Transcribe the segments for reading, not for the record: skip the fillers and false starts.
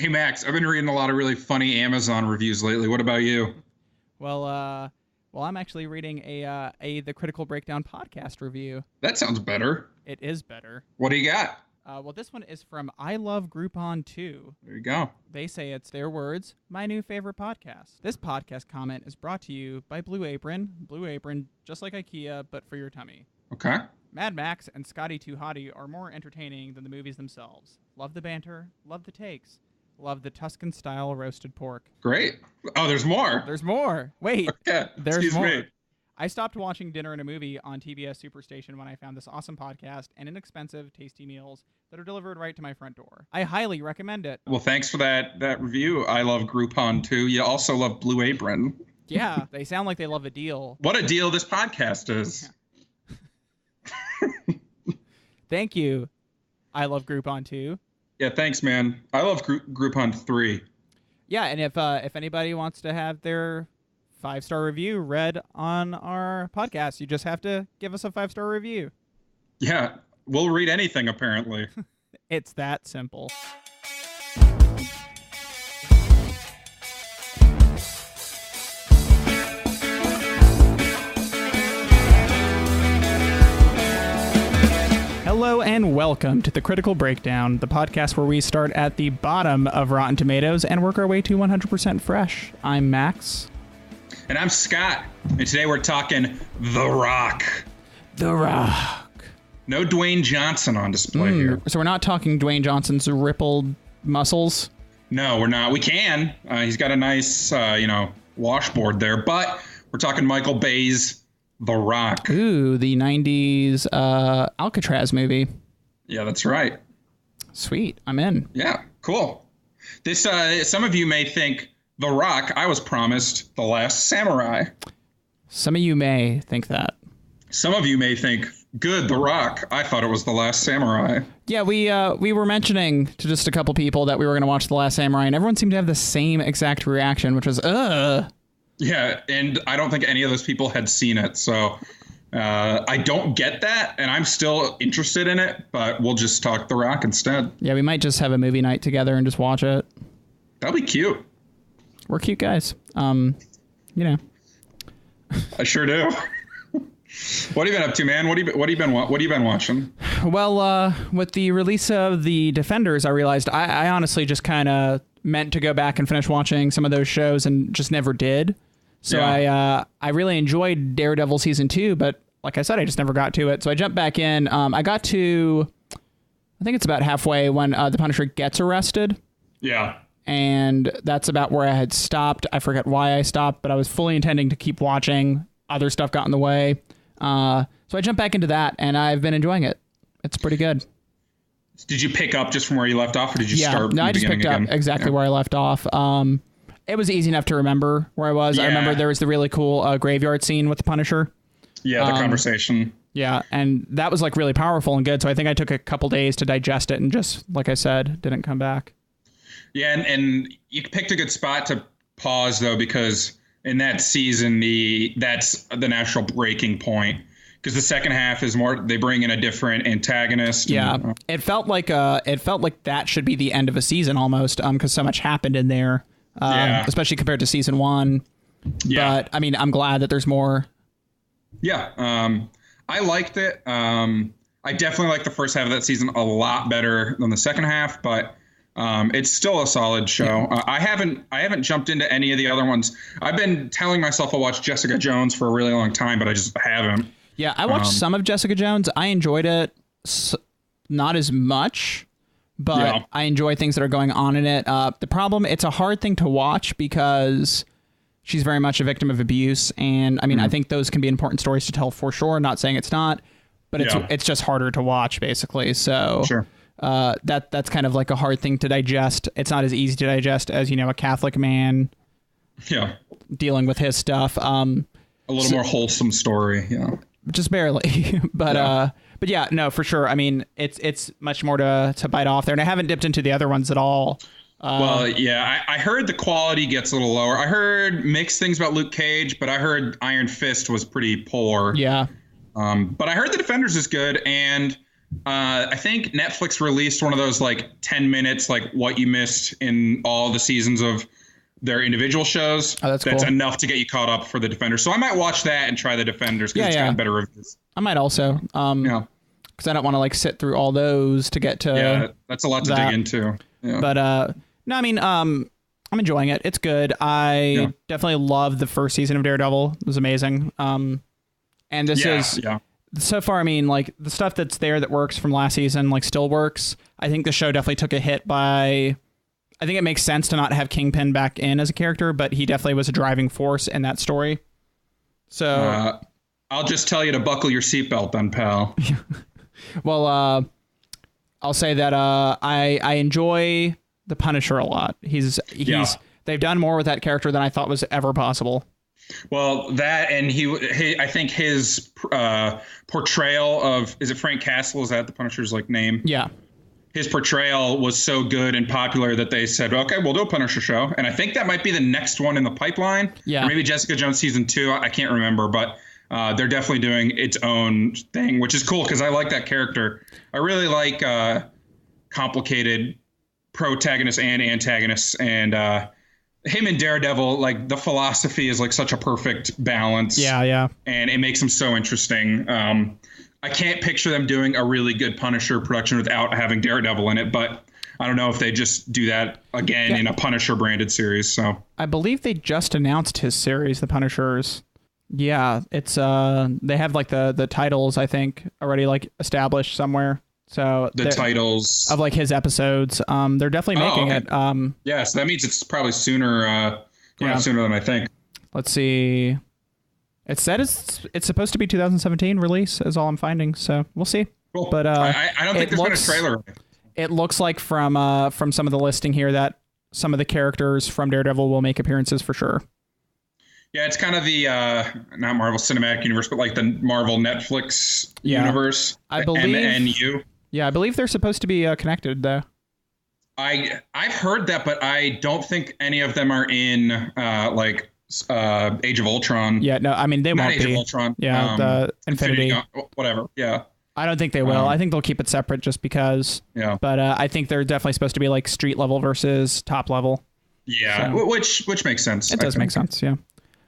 Hey, Max, I've been reading a lot of really funny Amazon reviews lately. What about you? Well, I'm actually reading a The Critical Breakdown podcast review. That sounds better. It is better. What do you got? Well, this one is from I Love Groupon 2. There you go. They say it's their words, my new favorite podcast. This podcast comment is brought to you by Blue Apron. Blue Apron, just like IKEA, but for your tummy. Okay. Mad Max and Scotty 2 Hottie are more entertaining than the movies themselves. Love the banter, love the takes, love the Tuscan-style roasted pork. Great. Oh, there's more. There's more. Wait. Okay. There's Excuse more. me. I stopped watching Dinner and a Movie on TBS Superstation when I found this awesome podcast and inexpensive, tasty meals that are delivered right to my front door. I highly recommend it. Well, thanks for that review. I love Groupon too. You also love Blue Apron. Yeah, they sound like they love a deal. What a deal this podcast is. Thank you. I love Groupon 2. Yeah, thanks, man. I love Groupon 3. Yeah, and if anybody wants to have their 5-star review read on our podcast, you just have to give us a 5-star review. Yeah, we'll read anything, apparently. It's that simple. Hello and welcome to The Critical Breakdown, the podcast where we start at the bottom of Rotten Tomatoes and work our way to 100% fresh. I'm Max. And I'm Scott. And today we're talking The Rock. The Rock. No Dwayne Johnson on display here. So we're not talking Dwayne Johnson's rippled muscles? No, we're not. We can. He's got a nice, washboard there. But we're talking Michael Bay's The Rock. Ooh, the 90s Alcatraz movie. Yeah, that's right. Sweet. I'm in. Yeah, cool. This, some of you may think The Rock, I was promised The Last Samurai. Some of you may think that. Some of you may think, good, The Rock, I thought it was The Last Samurai. Yeah, we were mentioning to just a couple people that we were going to watch The Last Samurai, and everyone seemed to have the same exact reaction, which was, ugh. Yeah, and I don't think any of those people had seen it, so I don't get that, and I'm still interested in it, but we'll just talk The Rock instead. Yeah, we might just have a movie night together and just watch it. That'll be cute. We're cute guys. I sure do. What have you been up to, man? What have you been watching? Well, with the release of The Defenders, I realized I honestly just kind of meant to go back and finish watching some of those shows and just never did. So yeah. I really enjoyed Daredevil season 2, but like I said, I just never got to it. So I jumped back in. I got to, I think it's about halfway when the Punisher gets arrested. Yeah. And that's about where I had stopped. I forget why I stopped, but I was fully intending to keep watching. Other stuff got in the way. So I jumped back into that, and I've been enjoying it. It's pretty good. Did you pick up just from where you left off, or did you start? No, I just picked up exactly where I left off. It was easy enough to remember where I was. Yeah. I remember there was the really cool graveyard scene with the Punisher. Yeah, the conversation. Yeah, and that was like really powerful and good. So I think I took a couple days to digest it and just, like I said, didn't come back. Yeah, and you picked a good spot to pause, though, because in that season, that's the natural breaking point. Because the second half is more, they bring in a different antagonist. Yeah, it felt like that should be the end of a season almost, because so much happened in there, especially compared to season 1. Yeah. But I mean, I'm glad that there's more. Yeah, I liked it. I definitely liked the first half of that season a lot better than the second half, but it's still a solid show. Yeah. I haven't jumped into any of the other ones. I've been telling myself I'll watch Jessica Jones for a really long time, but I just haven't. Yeah, I watched some of Jessica Jones. I enjoyed it, not as much, but I enjoy things that are going on in it. The problem, it's a hard thing to watch because she's very much a victim of abuse, and I mean, I think those can be important stories to tell for sure. Not saying it's not, but it's just harder to watch, basically. So sure. That's kind of like a hard thing to digest. It's not as easy to digest as, a Catholic man dealing with his stuff. A little more wholesome story, just barely. But yeah, no, for sure. I mean, it's much more to bite off there, and I haven't dipped into the other ones at all. Well, yeah, I heard the quality gets a little lower. I heard mixed things about Luke Cage, but I heard Iron Fist was pretty poor. Yeah. But I heard The Defenders is good, and I think Netflix released one of those like 10 minutes, like what you missed in all the seasons of their individual shows. Oh, that's cool. Enough to get you caught up for the Defenders. So I might watch that and try the Defenders because it's gotten better reviews. I might also. Yeah. Because I don't want to like sit through all those to get to. Yeah, that's a lot to dig into. Yeah. But no, I mean, I'm enjoying it. It's good. I definitely love the first season of Daredevil. It was amazing. And this is so far. I mean, like the stuff that's there that works from last season, like still works. I think the show definitely took a hit by. I think it makes sense to not have Kingpin back in as a character, but he definitely was a driving force in that story. So I'll just tell you to buckle your seatbelt then, pal. Well, I'll say that I enjoy the Punisher a lot. They've done more with that character than I thought was ever possible. Well, that and I think his portrayal of, is it Frank Castle? Is that the Punisher's like name? Yeah. His portrayal was so good and popular that they said, okay, we'll do a Punisher show. And I think that might be the next one in the pipeline. Yeah. Or maybe Jessica Jones season 2. I can't remember, but they're definitely doing its own thing, which is cool because I like that character. I really like complicated protagonists and antagonists, and him and Daredevil, like the philosophy is like such a perfect balance. Yeah. And it makes him so interesting. I can't picture them doing a really good Punisher production without having Daredevil in it, but I don't know if they just do that again in a Punisher branded series. So I believe they just announced his series, The Punishers. Yeah, it's they have like the titles, I think, already like established somewhere. So the titles of like his episodes, they're definitely making it. Yeah, so that means it's probably sooner sooner than I think. Let's see. It said it's supposed to be 2017 release is all I'm finding. So we'll see. Cool. But I don't think there's been a trailer. It looks like from some of the listing here that some of the characters from Daredevil will make appearances for sure. Yeah, it's kind of the not Marvel Cinematic Universe, but like the Marvel Netflix universe. I believe MNU. Yeah, I believe they're supposed to be connected though. I've heard that, but I don't think any of them are in Age of Ultron. Yeah, no, I mean they won't Age be. Of Ultron. Yeah, the Infinity. Whatever. Yeah. I don't think they will. I think they'll keep it separate just because. Yeah. But I think they're definitely supposed to be like street level versus top level. Yeah, so, which makes sense. It does make sense. Yeah.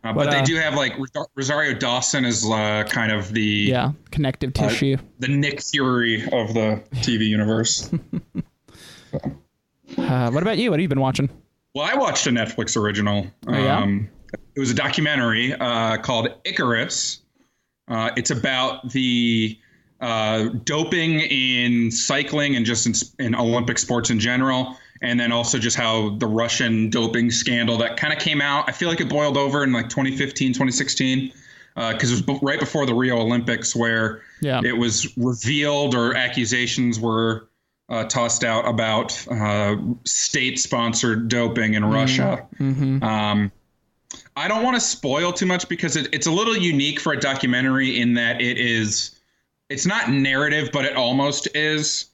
But they do have like Rosario Dawson is kind of the connective tissue, the Nick Fury of the TV universe. What about you? What have you been watching? Well, I watched a Netflix original. It was a documentary called Icarus. It's about the doping in cycling and just in Olympic sports in general. And then also just how the Russian doping scandal that kind of came out. I feel like it boiled over in like 2015, 2016, because it was right before the Rio Olympics where it was revealed or accusations were tossed out about state-sponsored doping in Russia. Mm-hmm. I don't want to spoil too much because it's a little unique for a documentary in that it's not narrative, but it almost is.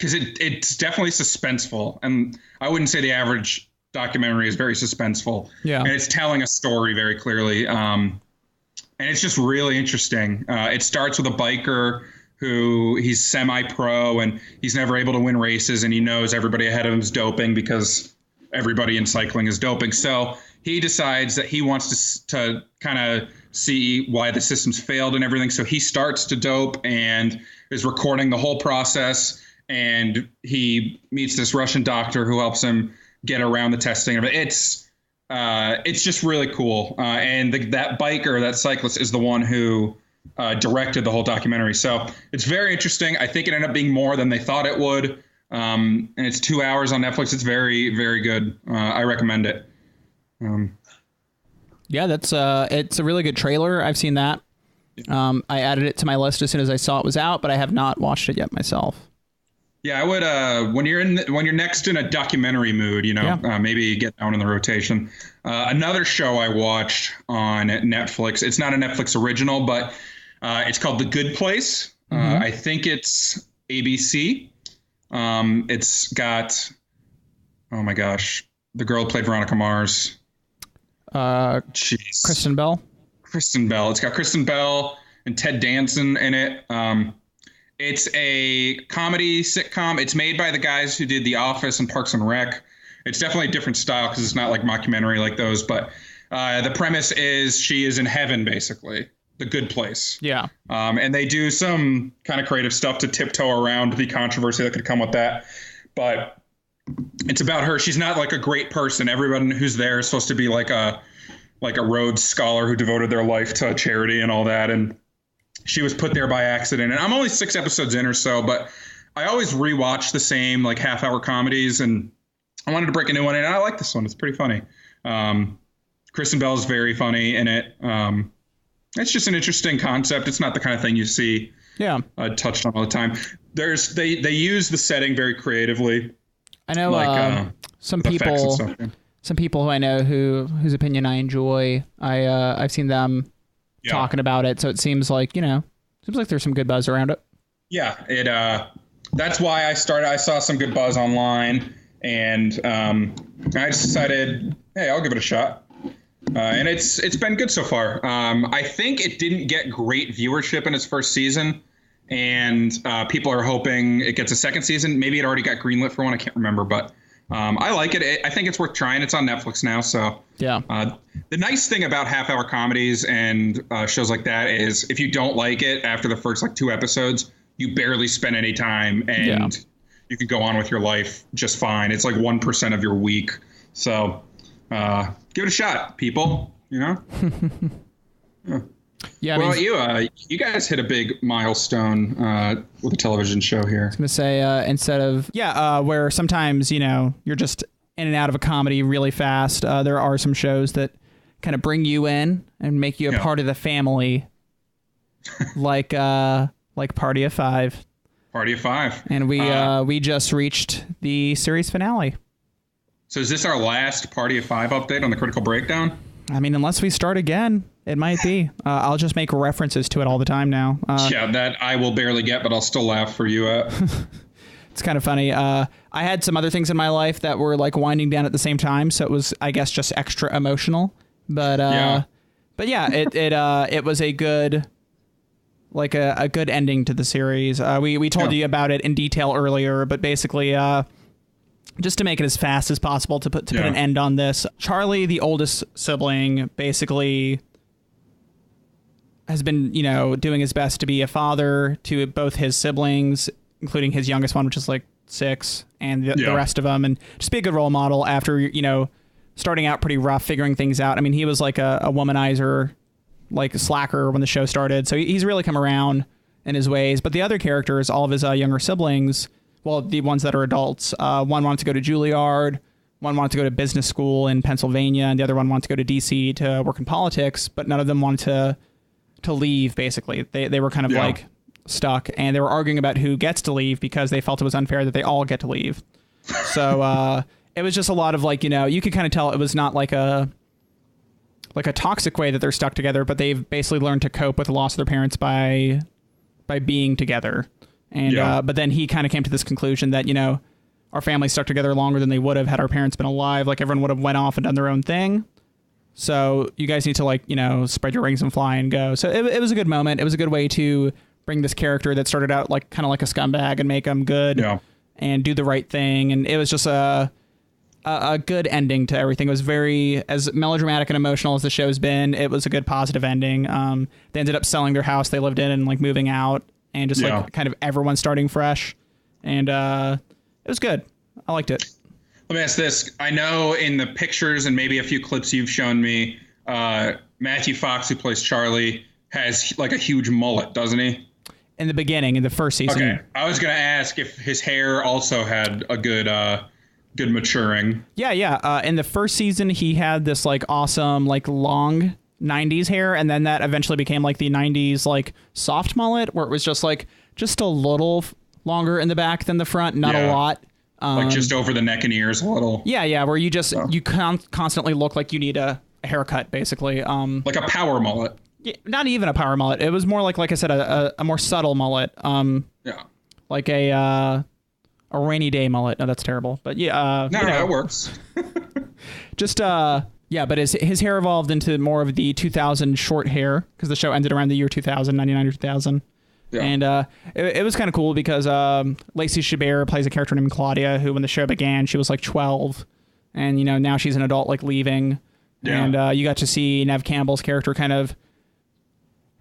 Because it's definitely suspenseful, and I wouldn't say the average documentary is very suspenseful. Yeah, and it's telling a story very clearly, and it's just really interesting. It starts with a biker he's semi-pro, and he's never able to win races, and he knows everybody ahead of him is doping because everybody in cycling is doping. So he decides that he wants to kind of see why the system's failed and everything. So he starts to dope and is recording the whole process. And he meets this Russian doctor who helps him get around the testing of it. It's just really cool. And that biker, that cyclist, is the one who directed the whole documentary. So it's very interesting. I think it ended up being more than they thought it would. And it's 2 hours on Netflix. It's very, very good. I recommend it. Yeah, it's a really good trailer. I've seen that. I added it to my list as soon as I saw it was out, but I have not watched it yet myself. Yeah, I would. When you're next in a documentary mood, maybe get down in the rotation. Another show I watched on Netflix. It's not a Netflix original, but it's called The Good Place. Mm-hmm. I think it's ABC. It's got, oh my gosh, the girl who played Veronica Mars. Kristen Bell. Kristen Bell. It's got Kristen Bell and Ted Danson in it. It's a comedy sitcom. It's made by the guys who did The Office and Parks and Rec. It's definitely a different style because it's not like mockumentary like those. But the premise is she is in heaven, basically, the good place. Yeah. And they do some kind of creative stuff to tiptoe around the controversy that could come with that. But it's about her. She's not like a great person. Everyone who's there is supposed to be like a Rhodes Scholar who devoted their life to charity and all that. And she was put there by accident. And I'm only 6 episodes in or so, but I always rewatch the same like half-hour comedies, and I wanted to break a new one in. And I like this one. It's pretty funny. Kristen Bell is very funny in it. It's just an interesting concept. It's not the kind of thing you see touched on all the time. They use the setting very creatively. I know some people who I know whose opinion I enjoy. I've seen them talking about it, so it seems like there's some good buzz around it. Yeah, that's why I started. I saw some good buzz online, and I just decided, hey, I'll give it a shot. And it's been good so far. I think it didn't get great viewership in its first season, and people are hoping it gets a second season. Maybe it already got greenlit for one. I can't remember, but I like it. I think it's worth trying. It's on Netflix now, so yeah. The nice thing about half-hour comedies and shows like that is if you don't like it after the first like 2 episodes, you barely spend any time, and you can go on with your life just fine. It's like 1% of your week, so give it a shot, people. Yeah. Yeah. Well, you guys hit a big milestone with a television show here. I was gonna say instead of where sometimes you're just in and out of a comedy really fast. There are some shows that kind of bring you in and make you a part of the family, like Party of Five. Party of Five. And we just reached the series finale. So is this our last Party of Five update on the Critical Breakdown? I mean, unless we start again, it might be. I'll just make references to it all the time now. That I will barely get, but I'll still laugh for you at. It's kind of funny. I had some other things in my life that were like winding down at the same time, so it was, I guess, just extra emotional. But it was a good, like a good ending to the series. We told you about it in detail earlier, but basically, just to make it as fast as possible to put an end on this, Charlie, the oldest sibling, basically has been, doing his best to be a father to both his siblings, including his youngest one, which is like 6, and the rest of them, and just be a good role model after, starting out pretty rough, figuring things out. I mean, he was like a womanizer, like a slacker when the show started, so he's really come around in his ways. But the other characters, all of his younger siblings, well, the ones that are adults, one wanted to go to Juilliard, one wanted to go to business school in Pennsylvania, and the other one wanted to go to D.C. to work in politics, but none of them wanted to leave, basically. They were kind of like stuck, and they were arguing about who gets to leave because they felt it was unfair that they all get to leave. So it was just a lot of like, you could kind of tell it was not like a toxic way that they're stuck together, but they've basically learned to cope with the loss of their parents by being together. And but then he kind of came to this conclusion that, our family stuck together longer than they would have had our parents been alive. Like, everyone would have went off and done their own thing. So you guys need to spread your wings and fly and go. So it was a good moment. It was a good way to bring this character that started out like kind of like a scumbag and make him good and do the right thing. And it was just a good ending to everything. It was very, as melodramatic and emotional as the show's been, it was a good positive ending. They ended up selling their house they lived in and like moving out, and just like kind of everyone starting fresh. And it was good. I liked it. Let me ask this. I know in the pictures and maybe a few clips you've shown me, Matthew Fox, who plays Charlie, has like a huge mullet, doesn't he? In the beginning, in the first season. Okay. I was going to ask if his hair also had a good maturing. Yeah. In the first season, he had this like awesome, like long 90s hair, and then that eventually became like the 90s like soft mullet, where it was just a little longer in the back than the front, not a lot. Like just over the neck and ears a little. Yeah, where you just you constantly look like you need a haircut, basically. Like a power mullet. Yeah, not even a power mullet. It was more like I said, a more subtle mullet. Like a rainy day mullet. No, that's terrible. But yeah, it works. Just but his hair evolved into more of the 2000 short hair, because the show ended around the year 2000, 99 or 2000. Yeah. And it was kind of cool because Lacey Chabert plays a character named Claudia, who when the show began, she was like 12. And, now she's an adult, like leaving. Yeah. And you got to see Neve Campbell's character kind of...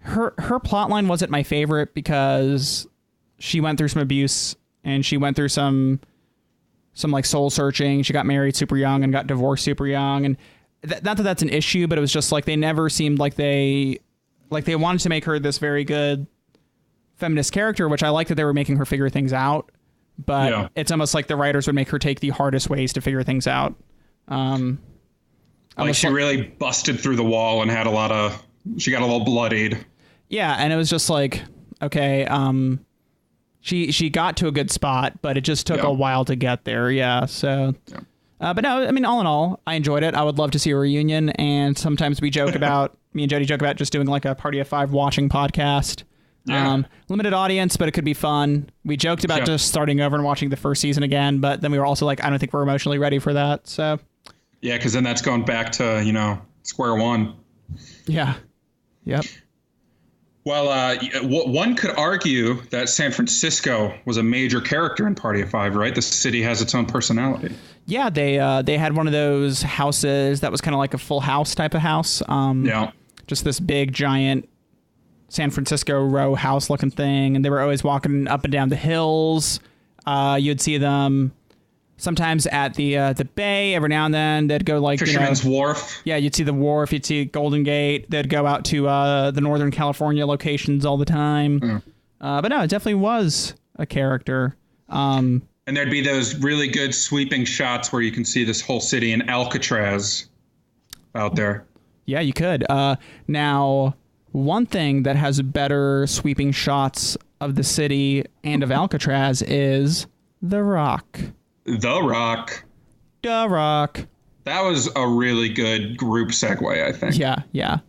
Her plot line wasn't my favorite because she went through some abuse and she went through some like soul searching. She got married super young and got divorced super young. And not that that's an issue, but it was just like they never seemed like they wanted to make her this very good feminist character, which I like that they were making her figure things out. But it's almost like the writers would make her take the hardest ways to figure things out. Like she really busted through the wall and she got a little bloodied. Yeah, and it was just like, okay, she got to a good spot, but it just took a while to get there. Yeah, so... Yeah. But no, I mean, all in all, I enjoyed it. I would love to see a reunion, and sometimes we joke about, me and Jody joke about just doing like a Party of Five watching podcast. Yeah. Limited audience, but it could be fun. We joked about just starting over and watching the first season again, but then we were also like, I don't think we're emotionally ready for that, so... Yeah, because then that's going back to, square one. Yeah. Yep. Well, one could argue that San Francisco was a major character in Party of Five, right? The city has its own personality. Yeah, they had one of those houses that was kind of like a Full House type of house. Just this big, giant San Francisco row house looking thing. And they were always walking up and down the hills. You'd see them sometimes at the bay. Every now and then they'd go like Fisherman's Wharf. Yeah, you'd see the wharf. You'd see Golden Gate. They'd go out to the Northern California locations all the time. But no, it definitely was a character. And there'd be those really good sweeping shots where you can see this whole city in Alcatraz out there. Yeah, you could. Now, one thing that has better sweeping shots of the city and of Alcatraz is The Rock. The Rock. The Rock. That was a really good group segue, I think. Yeah.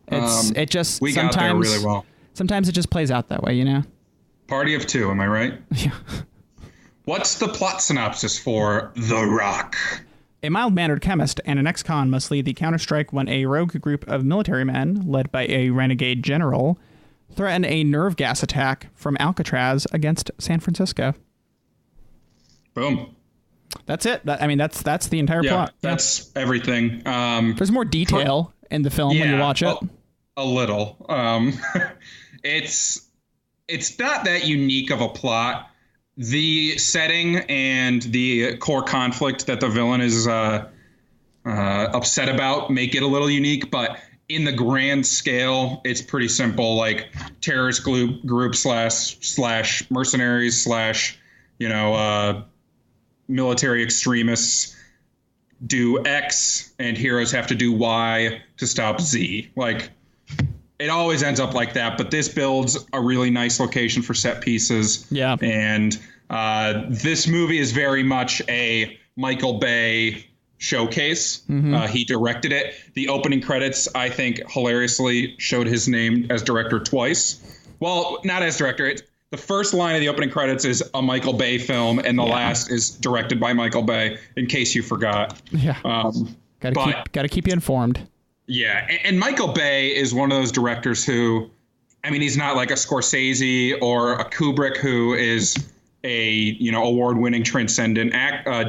It just we got there really well. Sometimes it just plays out that way, Party of two, am I right? Yeah. What's the plot synopsis for The Rock? A mild-mannered chemist and an ex-con must lead the counterstrike when a rogue group of military men, led by a renegade general, threaten a nerve gas attack from Alcatraz against San Francisco. Boom. That's it. That's the entire plot. That's everything. There's more detail in the film when you watch it. A little. It's not that unique of a plot. The setting and the core conflict that the villain is upset about make it a little unique, but in the grand scale, it's pretty simple. Like terrorist group slash mercenaries slash military extremists do X and heroes have to do Y to stop Z. Like it always ends up like that, but this builds a really nice location for set pieces. Yeah. And this movie is very much a Michael Bay showcase. Mm-hmm. He directed it. The opening credits, I think, hilariously showed his name as director twice. Well, not as director. The first line of the opening credits is a Michael Bay film, and the last is directed by Michael Bay, in case you forgot. Yeah. Gotta keep you informed. Yeah, and Michael Bay is one of those directors who, he's not like a Scorsese or a Kubrick who is a, award-winning transcendent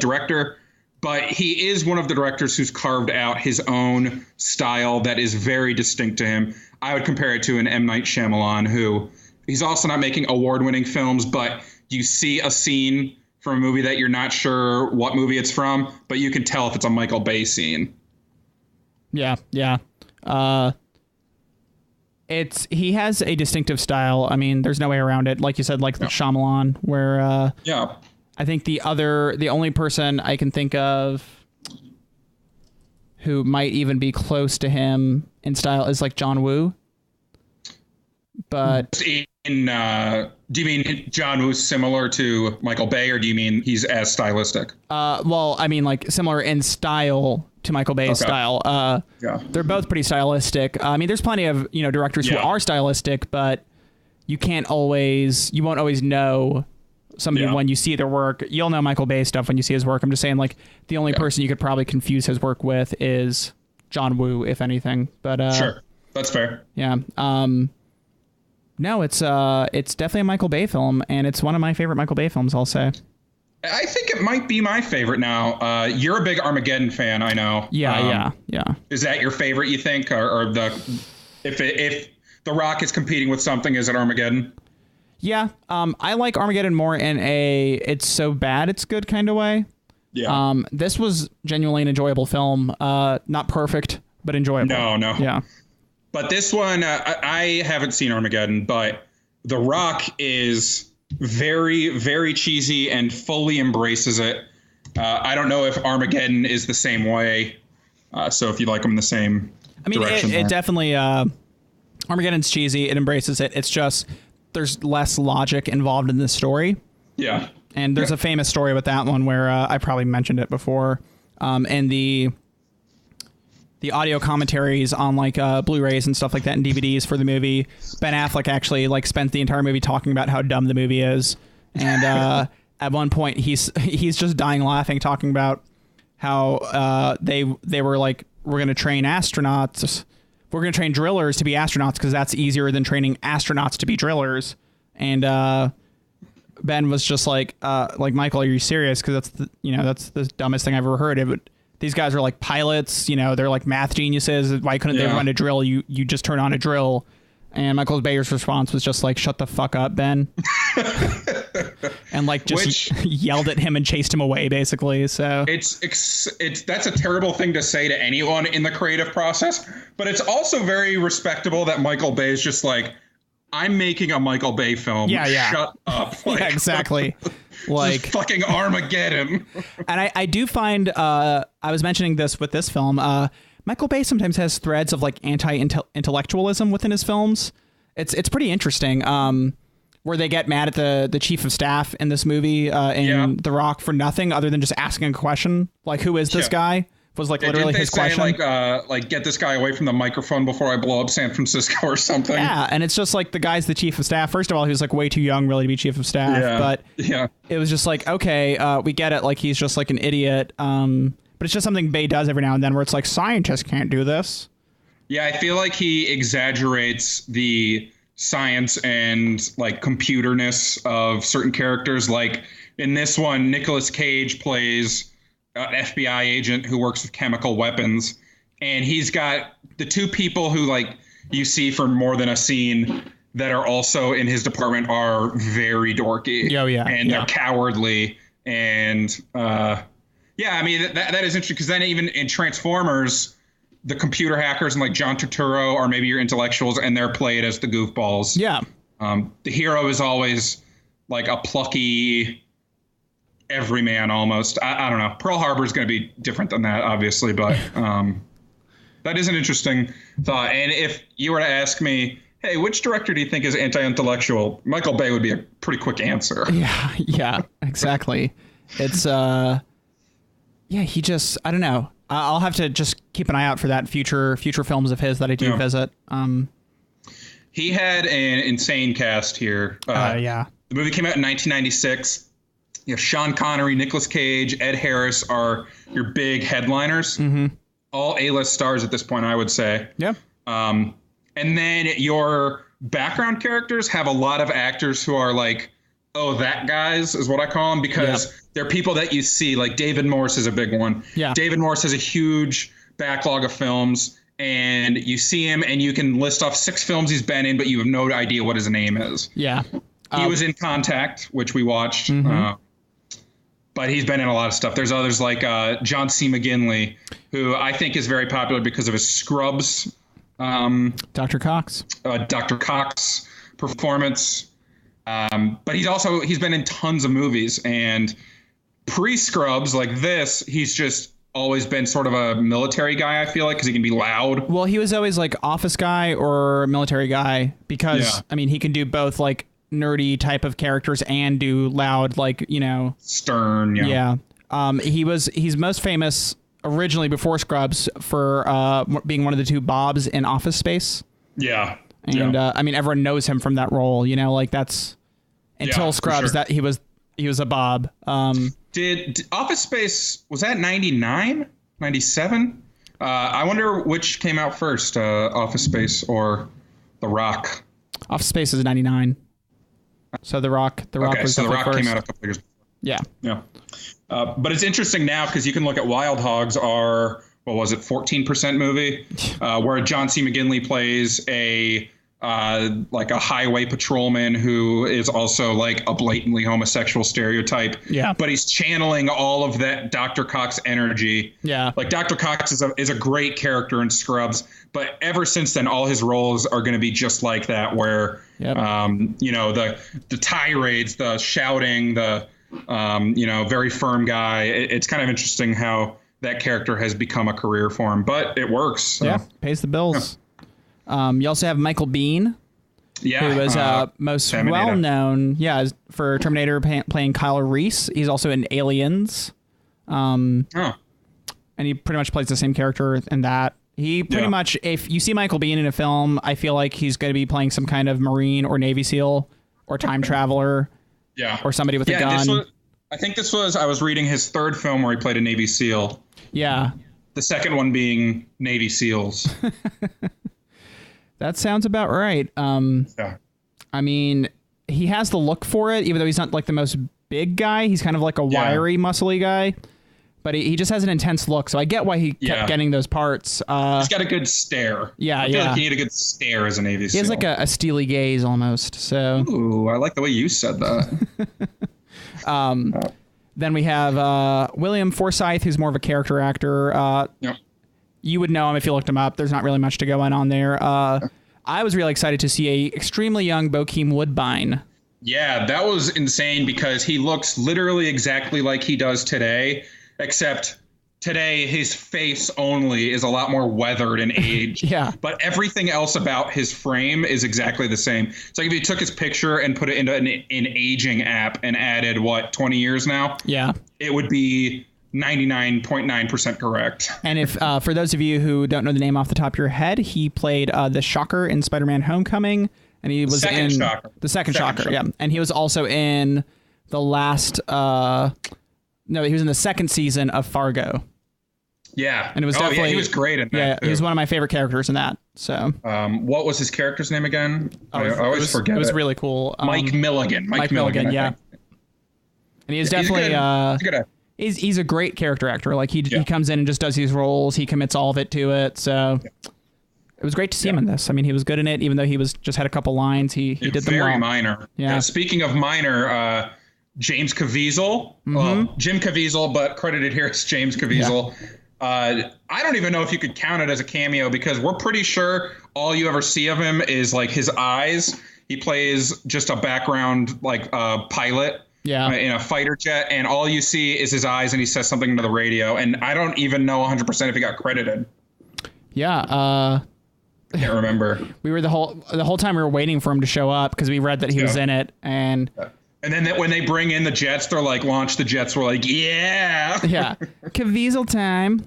director, but he is one of the directors who's carved out his own style that is very distinct to him. I would compare it to an M. Night Shyamalan, who he's also not making award-winning films, but you see a scene from a movie that you're not sure what movie it's from, but you can tell if it's a Michael Bay scene. Yeah. He has a distinctive style. There's no way around it. Like you said, like the Shyamalan, where I think the only person I can think of who might even be close to him in style is like John Woo. But do you mean John Woo's similar to Michael Bay, or do you mean he's as stylistic? Like similar in style to Michael Bay's style. They're both pretty stylistic. There's plenty of directors who are stylistic, but you won't always know somebody when you see their work. You'll know Michael Bay stuff when you see his work. I'm just saying, like, the only person you could probably confuse his work with is John Woo, if anything. But sure, that's fair. Yeah. No, it's definitely a Michael Bay film, and it's one of my favorite Michael Bay films, I'll say. I think it might be my favorite now. You're a big Armageddon fan, I know. Yeah. Is that your favorite, you think? Or if The Rock is competing with something, is it Armageddon? Yeah. I like Armageddon more in a it's so bad it's good kind of way. Yeah. This was genuinely an enjoyable film. Not perfect, but enjoyable. No. Yeah. But this one, I haven't seen Armageddon, but The Rock is very, very cheesy and fully embraces it. I don't know if Armageddon is the same way. So if you like them in the same direction. It definitely, Armageddon's cheesy. It embraces it. It's just there's less logic involved in this story. Yeah. And there's a famous story with that one where I probably mentioned it before. And the audio commentaries on like Blu-rays and stuff like that and DVDs for the movie, Ben Affleck actually like spent the entire movie talking about how dumb the movie is. And at one point he's just dying laughing, talking about how they were like, we're going to train astronauts. We're going to train drillers to be astronauts because that's easier than training astronauts to be drillers. And Ben was just like Michael, are you serious? Because that's the dumbest thing I've ever heard. These guys are like pilots, they're like math geniuses. Why couldn't they run a drill? You just turn on a drill. And Michael Bayer's response was just like, shut the fuck up, Ben. And like just yelled at him and chased him away, basically. So that's a terrible thing to say to anyone in the creative process. But it's also very respectable that Michael Bay is just like, I'm making a Michael Bay film. Yeah. Shut up. Like, yeah, exactly. Like fucking Armageddon. And I do find I was mentioning this with this film. Michael Bay sometimes has threads of like anti-intellectualism within his films. It's pretty interesting. Where they get mad at the chief of staff in this movie in The Rock for nothing other than just asking a question like, who is this guy? Was like literally his question. Like get this guy away from the microphone before I blow up San Francisco or something. Yeah, and it's just like the guy's the chief of staff. First of all, he was like way too young really to be chief of staff. Yeah. But it was just like, okay, we get it. Like he's just like an idiot. But it's just something Bay does every now and then where it's like scientists can't do this. Yeah, I feel like he exaggerates the science and like computerness of certain characters. Like in this one, Nicolas Cage plays an FBI agent who works with chemical weapons, and he's got the two people who like you see for more than a scene that are also in his department are very dorky. And they're cowardly. And I mean that is interesting because then even in Transformers, the computer hackers and like John Turturro are maybe your intellectuals, and they're played as the goofballs. Yeah. The hero is always like a plucky everyman almost. I don't know. Pearl Harbor is going to be different than that, obviously, but that is an interesting thought. And if you were to ask me, hey, which director do you think is anti-intellectual? Michael Bay would be a pretty quick answer. Yeah, exactly. It's he just, I don't know. I'll have to just keep an eye out for that future films of his that I do visit. He had an insane cast here. The movie came out in 1996. You have Sean Connery, Nicolas Cage, Ed Harris are your big headliners. Mm-hmm. All A-list stars at this point, I would say. Yeah. And then your background characters have a lot of actors who are like, oh, that guys is what I call them, because they're people that you see. Like David Morse is a big one. Yeah. David Morse has a huge backlog of films, and you see him and you can list off 6 films he's been in, but you have no idea what his name is. Yeah. He was in Contact, which we watched. Mm-hmm. But he's been in a lot of stuff. There's others like John C. McGinley, who I think is very popular because of his Scrubs. Dr. Cox. Dr. Cox performance. But he's been in tons of movies. And pre-Scrubs like this, he's just always been sort of a military guy, I feel like, because he can be loud. Well, he was always like office guy or military guy because, I mean, he can do both like nerdy type of characters and do loud, like, stern. He's most famous originally before Scrubs for being one of the 2 Bobs in Office Space. And I mean, everyone knows him from that role, like that's until Scrubs that he was a Bob. Did Office Space, was that 99 97? I wonder which came out first, Office Space or The Rock. Office Space is 99. So The Rock was so The Rock first. came out a couple years. Yeah. Yeah. But it's interesting now because you can look at Wild Hogs, our, 14% movie, where John C. McGinley plays a highway patrolman who is also like a blatantly homosexual stereotype. Yeah. But he's channeling all of that Dr. Cox energy. Yeah. Like Dr. Cox is a great character in Scrubs, but ever since then, all his roles are going to be just like that, where, the tirades, the shouting, the, very firm guy. It's kind of interesting how that character has become a career for him, but it works. So. Yeah. Pays the bills. Yeah. You also have Michael Biehn. Yeah, who was most Terminator. well known, for Terminator playing Kyle Reese. He's also in Aliens, and he pretty much plays the same character in that. He pretty much, if you see Michael Biehn in a film, I feel like he's going to be playing some kind of Marine or Navy SEAL or time traveler, or somebody with a gun. I was reading his third film where he played a Navy SEAL. Yeah, the second one being Navy SEALs. That sounds about right. I mean, he has the look for it, even though he's not like the most big guy. He's kind of like a wiry, muscly guy. But he just has an intense look, so I get why he kept getting those parts. He's got a good stare. Yeah, I feel like you need a good stare as a Navy SEAL. He has like a steely gaze almost. So. Ooh, I like the way you said that. Then we have William Forsythe, who's more of a character actor. You would know him if you looked him up. There's not really much to go on there. I was really excited to see a extremely young Bokeem Woodbine. Yeah, that was insane because he looks literally exactly like he does today, except today his face only is a lot more weathered and aged. Yeah. But everything else about his frame is exactly the same. It's like if you took his picture and put it into an aging app and added, 20 years now? Yeah. It would be 99.9% correct. And if for those of you who don't know the name off the top of your head, he played the Shocker in Spider-Man Homecoming, and he was in the second Shocker. Yeah, and he was also in the last. He was in the second season of Fargo. Yeah, and it was definitely he was great in that. Yeah, too. he was one of my favorent characters in that. So, what was his character's name again? I always forget. It was really cool. Mike Milligan. Mike Milligan. Yeah, and he is definitely. He's a great character actor. Like he comes in and just does these roles. He commits all of it to it. So it was great to see him in this. I mean, he was good in it, even though he was just had a couple lines. He did them well. Very minor. Yeah. Speaking of minor, James Caviezel. Mm-hmm. Well, Jim Caviezel, but credited here as James Caviezel. Yeah. I don't even know if you could count it as a cameo because we're pretty sure all you ever see of him is like his eyes. He plays just a background pilot. Yeah. In a fighter jet, and all you see is his eyes, and he says something into the radio, and I don't even know 100% if he got credited. Yeah. I can't remember. We were the whole time we were waiting for him to show up because we read that he was in it, and then when they bring in the jets, they're like, launch the jets. We're like, yeah. Caviezel time.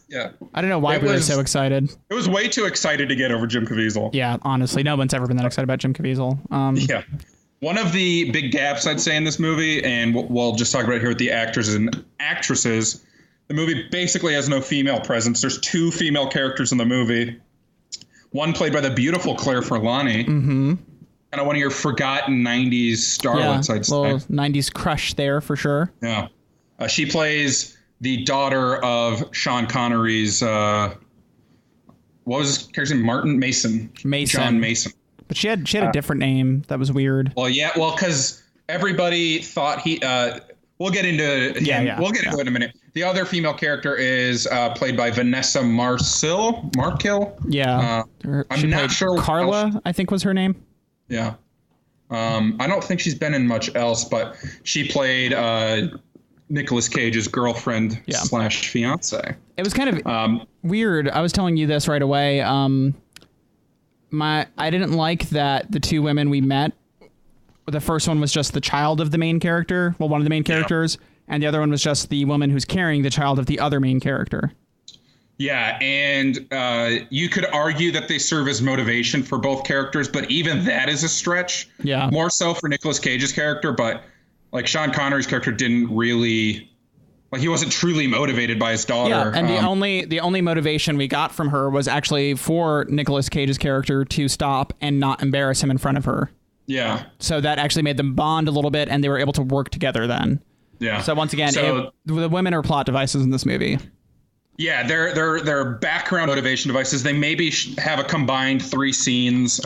Yeah. I don't know why we were so excited. It was way too excited to get over Jim Caviezel. Yeah, honestly, no one's ever been that excited about Jim Caviezel. Yeah. One of the big gaps I'd say in this movie, and we'll just talk about it here with the actors and actresses, the movie basically has no female presence. There's two female characters in the movie. One played by the beautiful Claire Forlani. Mm-hmm. Kind of one of your forgotten 90s starlets, I'd say. Little 90s crush there for sure. Yeah. She plays the daughter of Sean Connery's, what was his character's name? Martin Mason. John Mason. But she had a different name that was weird. Well, because everybody thought he. We'll get into him. Yeah. We'll get into it in a minute. The other female character is played by Vanessa Markill. Yeah, I'm not sure. Carla, I think was her name. Yeah. I don't think she's been in much else, but she played Nicolas Cage's girlfriend / fiance. It was kind of weird. I was telling you this right away. I didn't like that the two women we met, the first one was just the child of the main character, one of the main characters, and the other one was just the woman who's carrying the child of the other main character. Yeah, and you could argue that they serve as motivation for both characters, but even that is a stretch. Yeah. More so for Nicolas Cage's character, but like Sean Connery's character didn't really like he wasn't truly motivated by his daughter. Yeah, and the only motivation we got from her was actually for Nicolas Cage's character to stop and not embarrass him in front of her. Yeah. So that actually made them bond a little bit, and they were able to work together then. Yeah. So once again, the women are plot devices in this movie. Yeah, they're background motivation devices. They maybe have a combined 3 scenes.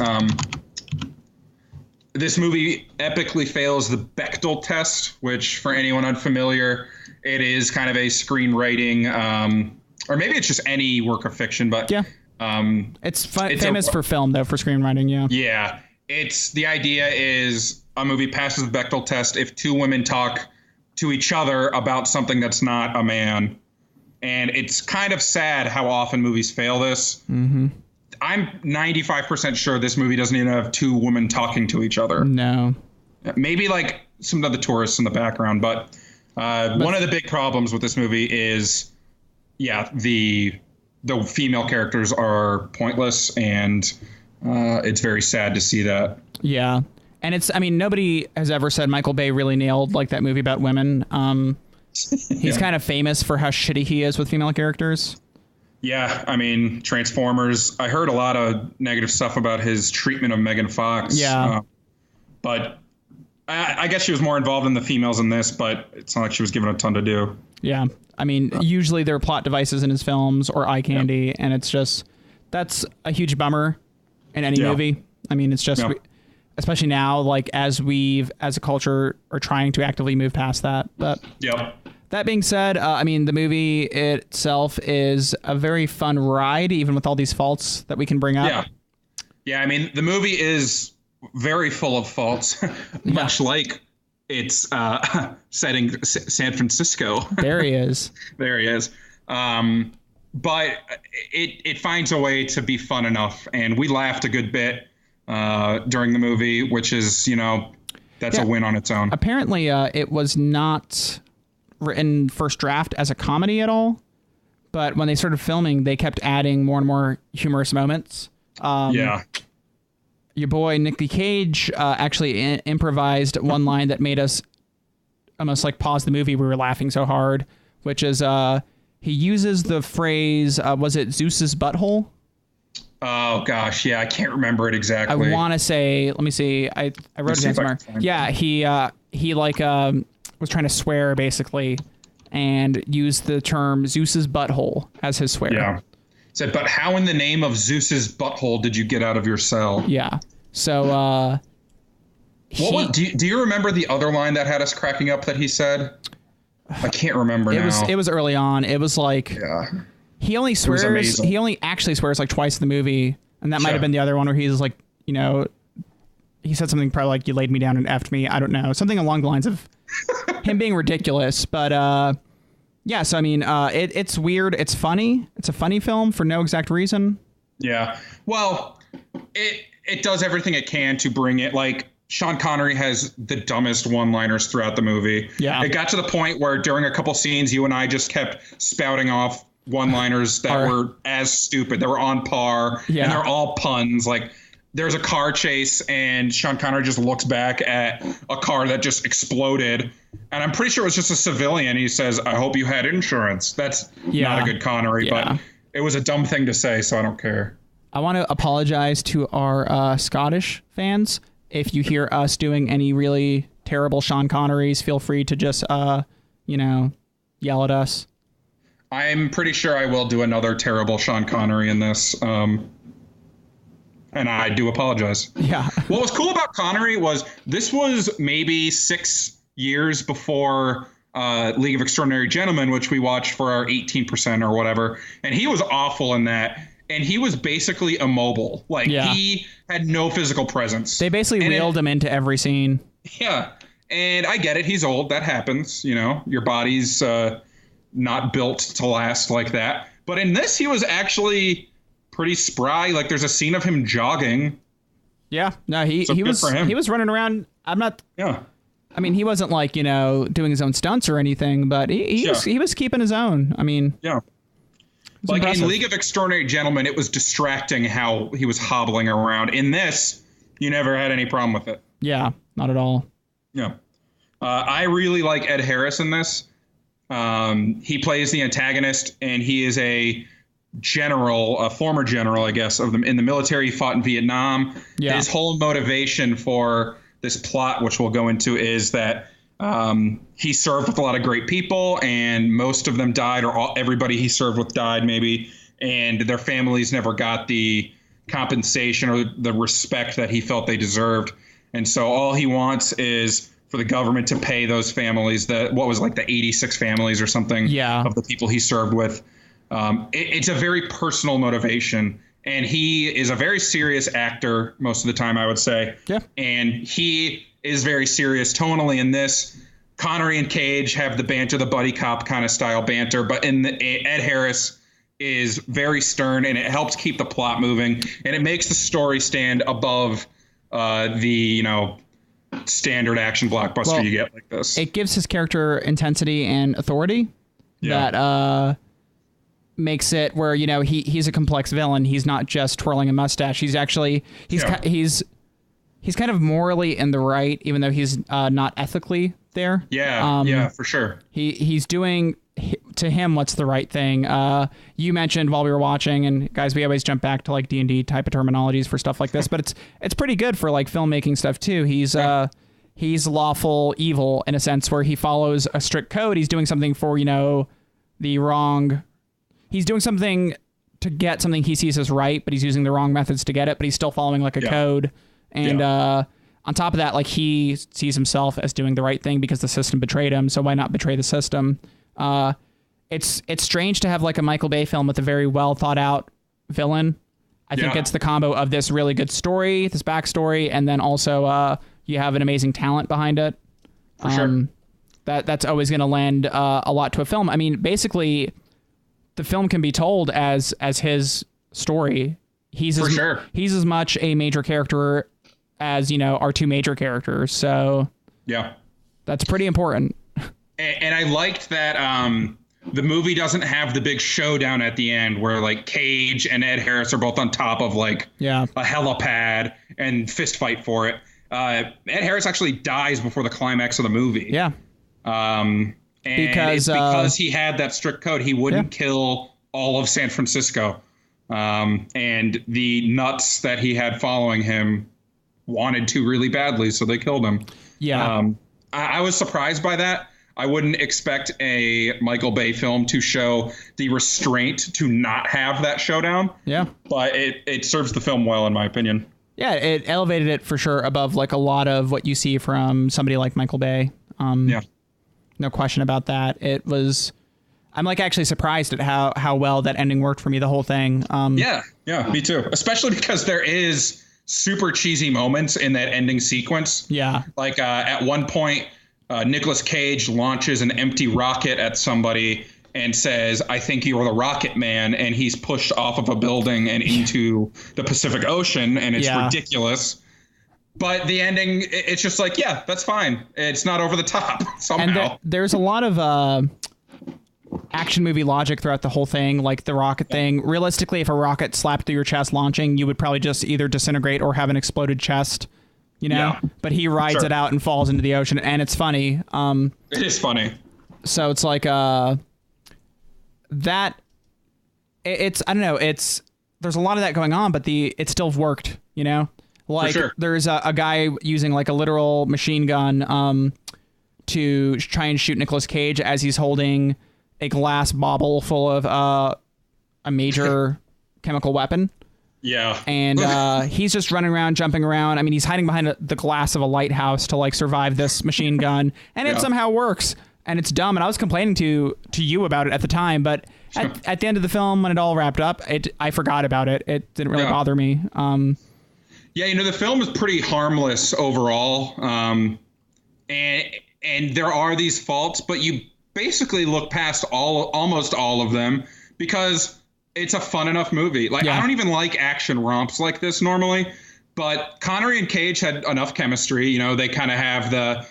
This movie epically fails the Bechdel test, which for anyone unfamiliar, it is kind of a screenwriting, or maybe it's just any work of fiction. But yeah, it's famous for film though, for screenwriting. Yeah. Yeah, the idea is a movie passes the Bechdel test if 2 women talk to each other about something that's not a man. And it's kind of sad how often movies fail this. Mm-hmm. I'm 95% sure this movie doesn't even have 2 women talking to each other. No. Maybe like some of the tourists in the background. But one of the big problems with this movie is, the female characters are pointless. And it's very sad to see that. Yeah. And nobody has ever said Michael Bay really nailed like that movie about women. He's kind of famous for how shitty he is with female characters. Yeah, Transformers. I heard a lot of negative stuff about his treatment of Megan Fox. Yeah. But I guess she was more involved in the females in this, but it's not like she was given a ton to do. Yeah. Usually there are plot devices in his films or eye candy, and it's just, that's a huge bummer in any movie. It's just, especially now, like as a culture are trying to actively move past that. But that being said, the movie itself is a very fun ride, even with all these faults that we can bring up. Yeah. The movie is very full of faults, much like its setting San Francisco. There he is. But it finds a way to be fun enough, and we laughed a good bit during the movie, which is, that's a win on its own. Apparently, it was not written first draft as a comedy at all, but when they started filming, they kept adding more and more humorous moments. Your boy Nicky Cage actually improvised one line that made us almost like pause the movie. We were laughing so hard, which is he uses the phrase, was it Zeus's butthole? Oh gosh, yeah, I can't remember it exactly. I want to say, let me see. I wrote it down somewhere. Yeah, he was trying to swear basically, and used the term Zeus's butthole as his swear. Yeah. Said, but how in the name of Zeus's butthole did you get out of your cell? Yeah. So, do you remember the other line that had us cracking up that he said? I can't remember now. It was early on. It was like, he only swears. He only actually swears like twice in the movie, and that might have been the other one where he's like, he said something probably like, "You laid me down and effed me." I don't know, something along the lines of him being ridiculous. But yeah. So it's weird. It's funny. It's a funny film for no exact reason. Yeah. Well, it does everything it can to bring it. Like Sean Connery has the dumbest one-liners throughout the movie. Yeah. It got to the point where during a couple scenes, you and I just kept spouting off one-liners that were as stupid. They were on par, and they're all puns. Like there's a car chase, and Sean Connery just looks back at a car that just exploded, and I'm pretty sure it was just a civilian. He says, "I hope you had insurance." That's not a good Connery, but it was a dumb thing to say, so I don't care. I want to apologize to our Scottish fans. If you hear us doing any really terrible Sean Connerys, feel free to just yell at us. I'm pretty sure I will do another terrible Sean Connery in this. And I do apologize. Yeah. What was cool about Connery was this was maybe 6 years before League of Extraordinary Gentlemen, which we watched for our 18% or whatever. And he was awful in that. And he was basically immobile. Like he had no physical presence. They basically wheeled him into every scene. Yeah. And I get it. He's old. That happens. Your body's not built to last like that. But in this, he was actually pretty spry. Like there's a scene of him jogging. Yeah, no, he was running around. Yeah. He wasn't like, doing his own stunts or anything, but he was keeping his own. Yeah. Like impressive. In League of Extraordinary Gentlemen, it was distracting how he was hobbling around. In this, you never had any problem with it. Yeah, not at all. Yeah. I really like Ed Harris in this. He plays the antagonist, and he is a former general, I guess, in the military. He fought in Vietnam. Yeah. His whole motivation for this plot, which we'll go into, is that he served with a lot of great people, and most of them died, or everybody he served with died, maybe, and their families never got the compensation or the respect that he felt they deserved. And so all he wants is for the government to pay those families, the 86 families or something of the people he served with. It's a very personal motivation, and he is a very serious actor most of the time, I would say. Yeah. And he is very serious tonally in this. Connery and Cage have the banter, the buddy cop kind of style banter, but Ed Harris is very stern, and it helps keep the plot moving, and it makes the story stand above the standard action blockbuster you get like this. It gives his character intensity and authority that makes it where he's a complex villain. He's not just twirling a mustache. He's actually he's kind of morally in the right, even though he's not ethically there. Yeah, for sure. He's doing to him what's the right thing. You mentioned while we were watching, and guys, we always jump back to like D&D type of terminologies for stuff like this, but it's pretty good for like filmmaking stuff too. He's lawful evil in a sense where he follows a strict code. He's doing something for the wrong. He's doing something to get something he sees as right, but he's using the wrong methods to get it. But he's still following like a code. And on top of that, like he sees himself as doing the right thing because the system betrayed him. So why not betray the system? It's strange to have like a Michael Bay film with a very well thought out villain. I think it's the combo of this really good story, this backstory, and then also you have an amazing talent behind it. For sure. That's always going to lend a lot to a film. I mean, basically, the film can be told as his story. He's as much a major character as our two major characters. So that's pretty important. And I liked that the movie doesn't have the big showdown at the end where like Cage and Ed Harris are both on top of like a helipad and fist fight for it. Ed Harris actually dies before the climax of the movie. Yeah. And because he had that strict code, he wouldn't kill all of San Francisco. And the nuts that he had following him wanted to really badly, so they killed him. Yeah. I was surprised by that. I wouldn't expect a Michael Bay film to show the restraint to not have that showdown. Yeah. But it serves the film well, in my opinion. Yeah, it elevated it for sure above like a lot of what you see from somebody like Michael Bay. No question about that. I'm like actually surprised at how well that ending worked for me, the whole thing. Yeah, me too. Especially because there is super cheesy moments in that ending sequence. Yeah. Like at one point, Nicolas Cage launches an empty rocket at somebody and says, "I think you're the Rocket Man," and he's pushed off of a building and into the Pacific Ocean, and it's ridiculous. But the ending, it's just like, yeah, that's fine. It's not over the top somehow. And there's a lot of action movie logic throughout the whole thing, like the rocket thing. Realistically, if a rocket slapped through your chest launching, you would probably just either disintegrate or have an exploded chest. But he rides it out and falls into the ocean, and it's funny. It is funny. So it's like that. It's I don't know. There's a lot of that going on, but it still worked. Like there's a guy using like a literal machine gun to try and shoot Nicolas Cage as he's holding a glass bauble full of a major chemical weapon. Yeah. And he's just running around, jumping around. I mean, he's hiding behind the glass of a lighthouse to like survive this machine gun, and it somehow works. And it's dumb. And I was complaining to you about it at the time, but at the end of the film, when it all wrapped up, I forgot about it. It didn't really bother me. The film is pretty harmless overall. And there are these faults, but you basically look past almost all of them because it's a fun enough movie. Like, I don't even like action romps like this normally, but Connery and Cage had enough chemistry. They kind of have the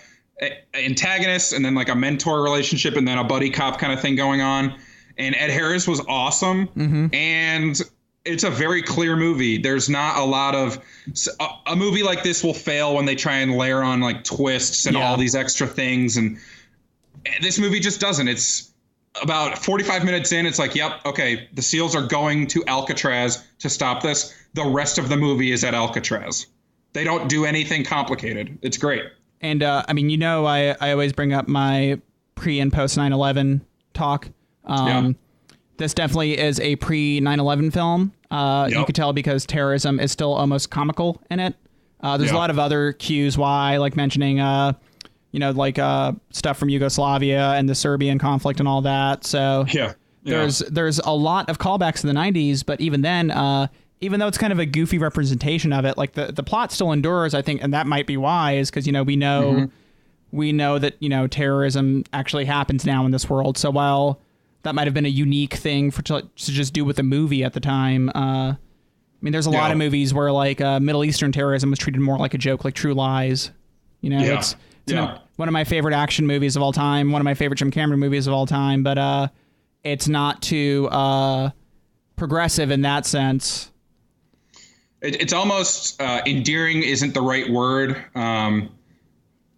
antagonist and then like a mentor relationship and then a buddy cop kind of thing going on. And Ed Harris was awesome. Mm-hmm. And it's a very clear movie. There's not a lot of a movie like this will fail when they try and layer on like twists and all these extra things. And this movie just doesn't. It's about 45 minutes in, it's like, yep, okay, the SEALs are going to Alcatraz to stop this. The rest of the movie is at Alcatraz. They don't do anything complicated. It's great. And I mean, you know, I always bring up my pre and post 9/11 talk. This definitely is a pre 9/11 film. You could tell because terrorism is still almost comical in it. There's a lot of other cues why, like mentioning, stuff from Yugoslavia and the Serbian conflict and all that. So there's a lot of callbacks to the 90s, but even then, even though it's kind of a goofy representation of it, like the plot still endures, I think, and that might be why, is because, we know that, terrorism actually happens now in this world. So while that might have been a unique thing to just do with the movie at the time, I mean, there's a lot of movies where Middle Eastern terrorism was treated more like a joke, like True Lies. It's one of my favorite action movies of all time, one of my favorite Jim Cameron movies of all time, but it's not too progressive in that sense. It's almost endearing isn't the right word,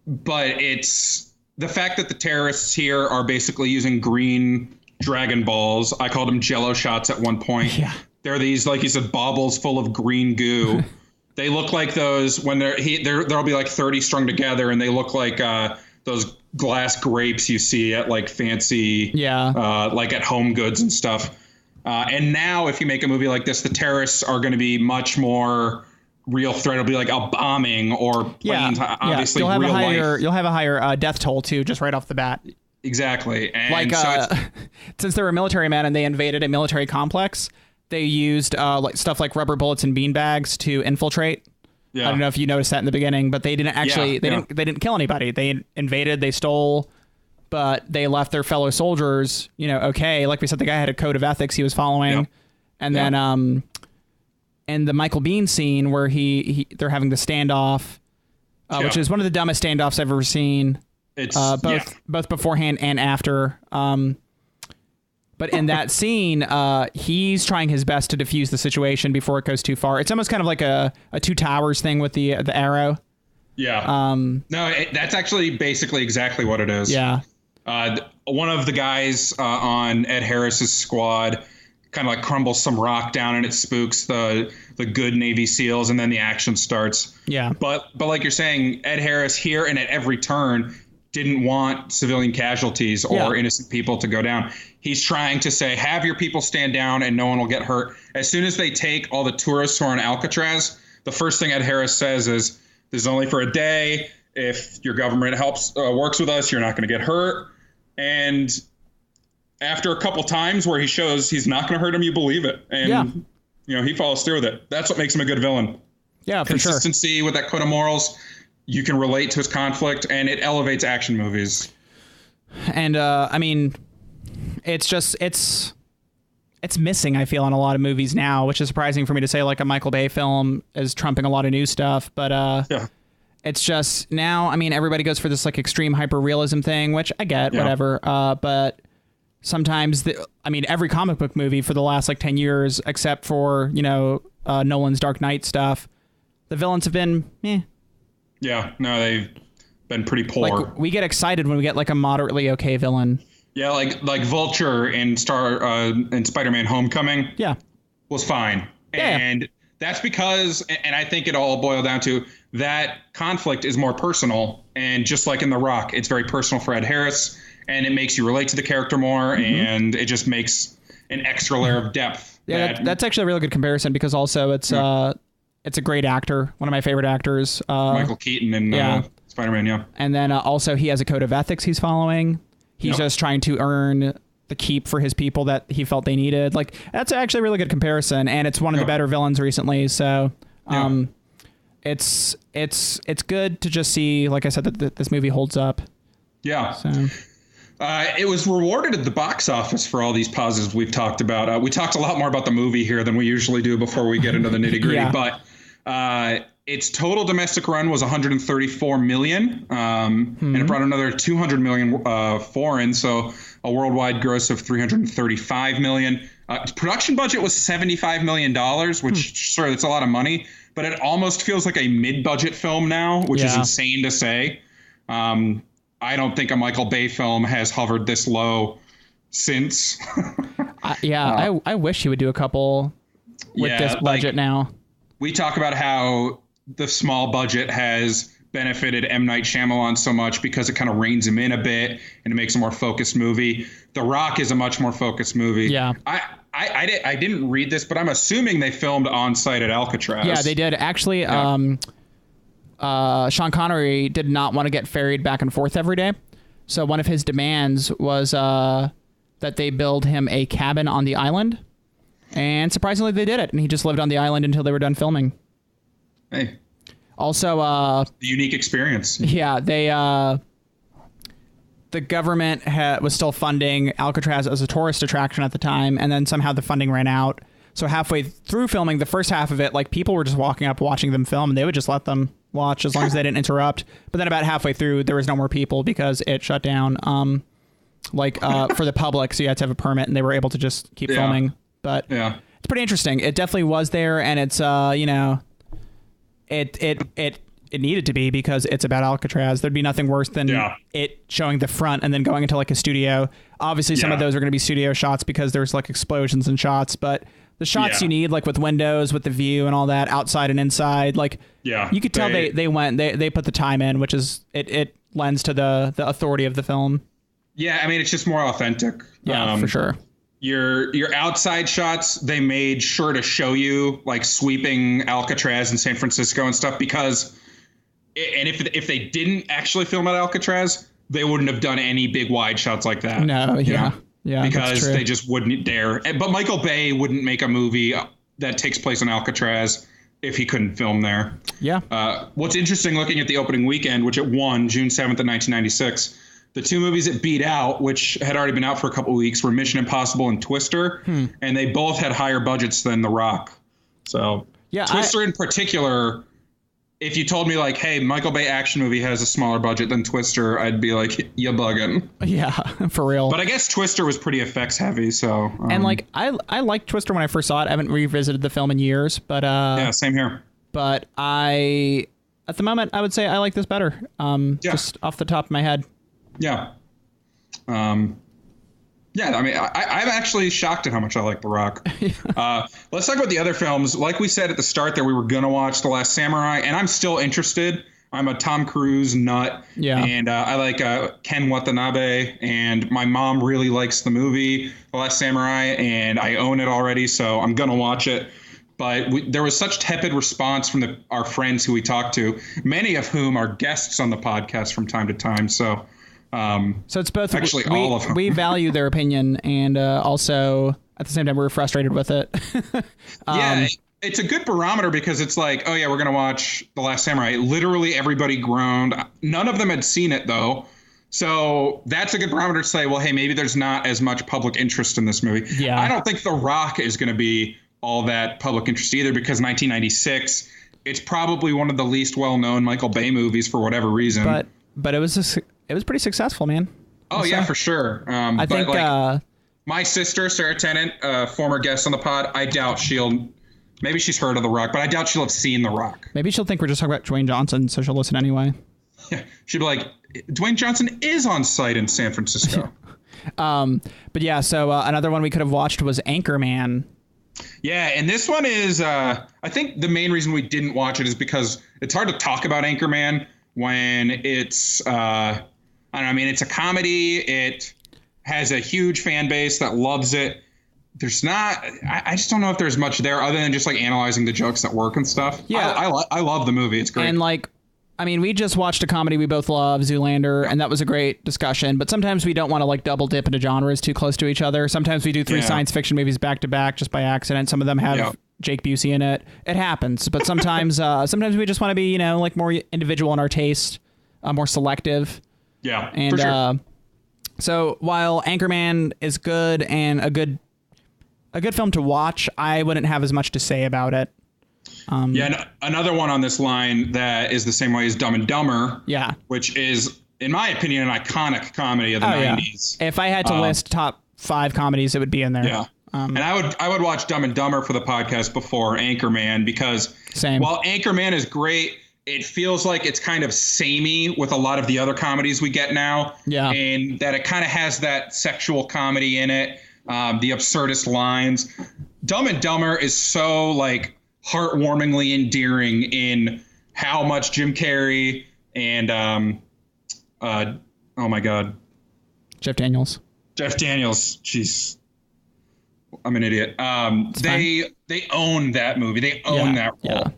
but it's the fact that the terrorists here are basically using green Dragon Balls. I called them Jello shots at one point. Yeah. They're these, like you said, baubles full of green goo. They look like those when there'll be like 30 strung together, and they look like those glass grapes you see at like fancy, like at Home Goods and stuff. And now, if you make a movie like this, the terrorists are going to be much more real threat. It'll be like a bombing or planes. Obviously, you'll have real life. You'll have a higher death toll too, just right off the bat. Exactly. And like since they were military men and they invaded a military complex, they used stuff like rubber bullets and beanbags to infiltrate. Yeah. I don't know if you noticed that in the beginning, but they didn't actually they didn't kill anybody. They invaded, they stole, but they left their fellow soldiers, okay. Like we said, the guy had a code of ethics he was following. Yep. And then in the Michael Biehn scene where they're having the standoff, which is one of the dumbest standoffs I've ever seen. It's both beforehand and after. But in that scene, he's trying his best to defuse the situation before it goes too far. It's almost kind of like a Two Towers thing with the arrow. Yeah. That's actually basically exactly what it is. Yeah. One of the guys on Ed Harris's squad kind of like crumbles some rock down, and it spooks the good Navy SEALs, and then the action starts. Yeah. But like you're saying, Ed Harris here and at every turn didn't want civilian casualties or innocent people to go down. He's trying to say, have your people stand down and no one will get hurt. As soon as they take all the tourists who are on Alcatraz, the first thing Ed Harris says is, this is only for a day. If your government works with us, you're not going to get hurt. And after a couple times where he shows he's not going to hurt him, you believe it. And, he follows through with it. That's what makes him a good villain. Yeah, for sure. Consistency with that code of morals. You can relate to his conflict, and it elevates action movies. And, I mean, it's just, it's missing, I feel, in a lot of movies now, which is surprising for me to say, like a Michael Bay film is trumping a lot of new stuff. But it's just now, I mean, everybody goes for this like extreme hyper-realism thing, which I get, whatever. But sometimes, every comic book movie for the last like 10 years, except for, Nolan's Dark Knight stuff, the villains have been, Yeah, no, they've been pretty poor. Like, we get excited when we get like a moderately okay villain. Yeah, like Vulture in Spider-Man: Homecoming. Yeah, was fine, and that's because, and I think it all boiled down to that conflict is more personal, and just like in The Rock, it's very personal for Ed Harris, and it makes you relate to the character more, and it just makes an extra layer of depth. Yeah, that's actually a really good comparison because also it's a great actor, one of my favorite actors. Michael Keaton in Spider-Man, yeah. And then also he has a code of ethics he's following. He's just trying to earn the keep for his people that he felt they needed. Like, that's actually a really good comparison, and it's one of the better villains recently. So it's good to just see, like I said, that this movie holds up. Yeah. So. It was rewarded at the box office for all these positives we've talked about. We talked a lot more about the movie here than we usually do before we get into the nitty-gritty, but its total domestic run was 134 million, and it brought another 200 million foreign, so a worldwide gross of 335 million. Production budget was $75 million, which sure, that's a lot of money, but it almost feels like a mid-budget film now, which is insane to say. I don't think a Michael Bay film has hovered this low since. I wish he would do a couple with this budget now. We talk about how the small budget has benefited M. Night Shyamalan so much because it kind of reins him in a bit and it makes a more focused movie. The Rock is a much more focused movie. Yeah. I didn't read this, but I'm assuming they filmed on site at Alcatraz. Yeah, they did. Actually, Sean Connery did not want to get ferried back and forth every day. So one of his demands was that they build him a cabin on the island. And surprisingly, they did it. And he just lived on the island until they were done filming. Hey. Also, the unique experience. Yeah, the government was still funding Alcatraz as a tourist attraction at the time, and then somehow the funding ran out. So halfway through filming, the first half of it, like people were just walking up, watching them film, and they would just let them watch as long as they didn't interrupt. But then about halfway through, there was no more people because it shut down. For the public, so you had to have a permit, and they were able to just keep filming. But it's pretty interesting. It definitely was there, and it's It needed to be because it's about Alcatraz. There'd be nothing worse than it showing the front and then going into like a studio. Obviously, some of those are going to be studio shots because there's like explosions and shots, but the shots you need, like with windows, with the view and all that, outside and inside, like you could tell they put the time in, which is it lends to the authority of the film. Yeah, I mean, it's just more authentic. Yeah, for sure. Your outside shots, they made sure to show you like sweeping Alcatraz and San Francisco and stuff because. And if they didn't actually film at Alcatraz, they wouldn't have done any big wide shots like that. No, yeah, because they just wouldn't dare. But Michael Bay wouldn't make a movie that takes place in Alcatraz if he couldn't film there. Yeah. What's interesting, looking at the opening weekend, which it won June 7th of 1996, the two movies it beat out, which had already been out for a couple of weeks, were Mission Impossible and Twister, and they both had higher budgets than The Rock. So Twister in particular. If you told me like, hey, Michael Bay action movie has a smaller budget than Twister, I'd be like, you bugging. Yeah, for real. But I guess Twister was pretty effects heavy, so. And like, I liked Twister when I first saw it. I haven't revisited the film in years, but. Yeah, same here. But at the moment, I would say I like this better. Just off the top of my head. Yeah. Yeah, I mean, I'm actually shocked at how much I like The Rock. Let's talk about the other films. Like we said at the start that we were going to watch The Last Samurai, and I'm still interested. I'm a Tom Cruise nut. Yeah. And I like Ken Watanabe, and my mom really likes the movie The Last Samurai, and I own it already, so I'm going to watch it. But there was such tepid response from our friends who we talked to, many of whom are guests on the podcast from time to time, so... So it's both actually all of them. We value their opinion, and also at the same time we're frustrated with it. It's a good barometer because it's like, oh yeah, we're gonna watch The Last Samurai. Literally everybody groaned. None of them had seen it though, so that's a good barometer to say, well, hey, maybe there's not as much public interest in this movie. Yeah, I don't think The Rock is going to be all that public interest either because 1996, it's probably one of the least well-known Michael Bay movies for whatever reason. But it was pretty successful, man. Oh, yeah, for sure. I think my sister, Sarah Tennant, former guest on the pod, I doubt maybe she's heard of The Rock, but I doubt she'll have seen The Rock. Maybe she'll think we're just talking about Dwayne Johnson, so she'll listen anyway. Yeah, she'll be like, Dwayne Johnson is on site in San Francisco. But yeah, so another one we could have watched was Anchorman. Yeah, and this one is, I think the main reason we didn't watch it is because it's hard to talk about Anchorman when it's, I don't know, I mean, it's a comedy. It has a huge fan base that loves it. There's not, I just don't know if there's much there other than just like analyzing the jokes that work and stuff. Yeah. I love the movie. It's great. And like, I mean, we just watched a comedy we both love, Zoolander, and that was a great discussion. But sometimes we don't want to like double dip into genres too close to each other. Sometimes we do three science fiction movies back to back just by accident. Some of them have Jake Busey in it. It happens. But sometimes sometimes we just want to be, like more individual in our taste, more selective. Yeah, and for sure. So while Anchorman is good and a good film to watch, I wouldn't have as much to say about it. Another one on this line that is the same way as Dumb and Dumber. Yeah, which is, in my opinion, an iconic comedy of the 90s. Yeah. If I had to list top 5 comedies, it would be in there. Yeah. And I would watch Dumb and Dumber for the podcast before Anchorman because while Anchorman is great, it feels like it's kind of samey with a lot of the other comedies we get now. Yeah. And that it kind of has that sexual comedy in it, the absurdist lines. Dumb and Dumber is so like heartwarmingly endearing in how much Jim Carrey and oh my God, Jeff Daniels. Jeez, I'm an idiot. They own that movie. They own that role. Yeah.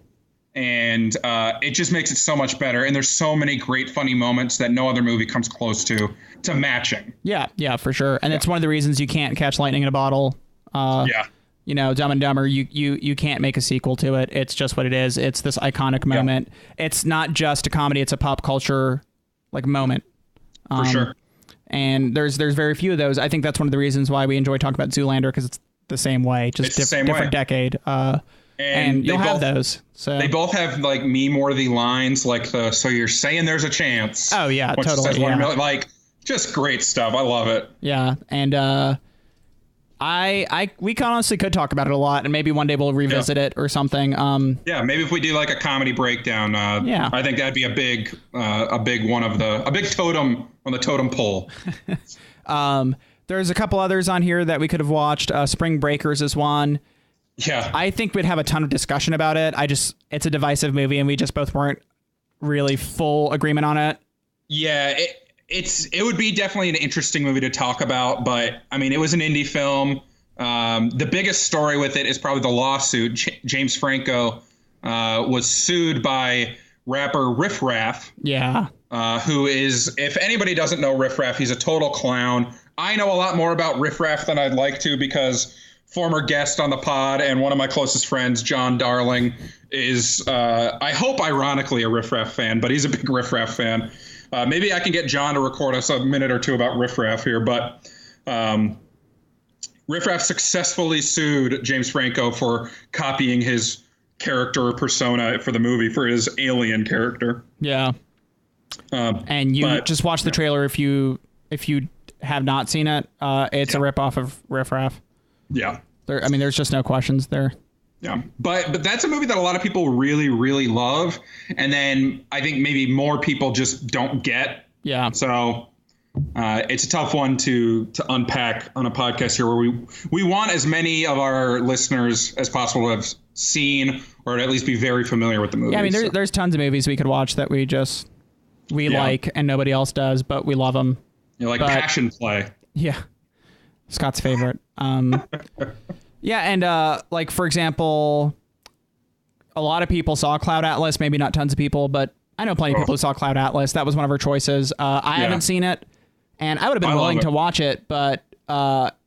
And it just makes it so much better. And there's so many great funny moments that no other movie comes close to matching. Yeah, for sure. And it's one of the reasons you can't catch lightning in a bottle. You know, Dumb and Dumber, you can't make a sequel to it. It's just what it is. It's this iconic moment. It's not just a comedy. It's a pop culture like moment. For sure. And there's very few of those. I think that's one of the reasons why we enjoy talking about Zoolander, because it's the same way, just different decade. And you'll have those. So they both have like meme-worthy lines, like so you're saying there's a chance. Oh yeah, totally. Yeah. Like just great stuff. I love it. Yeah, and we honestly could talk about it a lot, and maybe one day we'll revisit it or something. Yeah, maybe if we do like a comedy breakdown. I think that'd be a big totem on the totem pole. There's a couple others on here that we could have watched. Spring Breakers is one. Yeah, I think we'd have a ton of discussion about it. It's a divisive movie, and we just both weren't really full agreement on it. Yeah, it would be definitely an interesting movie to talk about, but I mean, it was an indie film. The biggest story with it is probably the lawsuit. James Franco was sued by rapper Riff Raff. Yeah. Who is, if anybody doesn't know Riff Raff, he's a total clown. I know a lot more about Riff Raff than I'd like to, because former guest on the pod and one of my closest friends, John Darling, is, I hope ironically, a Riff Raff fan, but he's a big Riff Raff fan. Maybe I can get John to record us a minute or two about Riff Raff here, but Riff Raff successfully sued James Franco for copying his character or persona for the movie, for his alien character. Yeah. And you just watch the trailer if you have not seen it. It's a ripoff of Riff Raff. Yeah. There's just no questions there. Yeah. But that's a movie that a lot of people really, really love. And then I think maybe more people just don't get. Yeah. So it's a tough one to unpack on a podcast here, where we want as many of our listeners as possible to have seen or at least be very familiar with the movie. Yeah, there's tons of movies we could watch that we like and nobody else does, but we love them. Passion Play. Yeah. Scott's favorite. Yeah, and like, for example, a lot of people saw Cloud Atlas, maybe not tons of people, but I know plenty of people who saw Cloud Atlas. That was one of our choices. I haven't seen it, and I would have been willing to watch it, but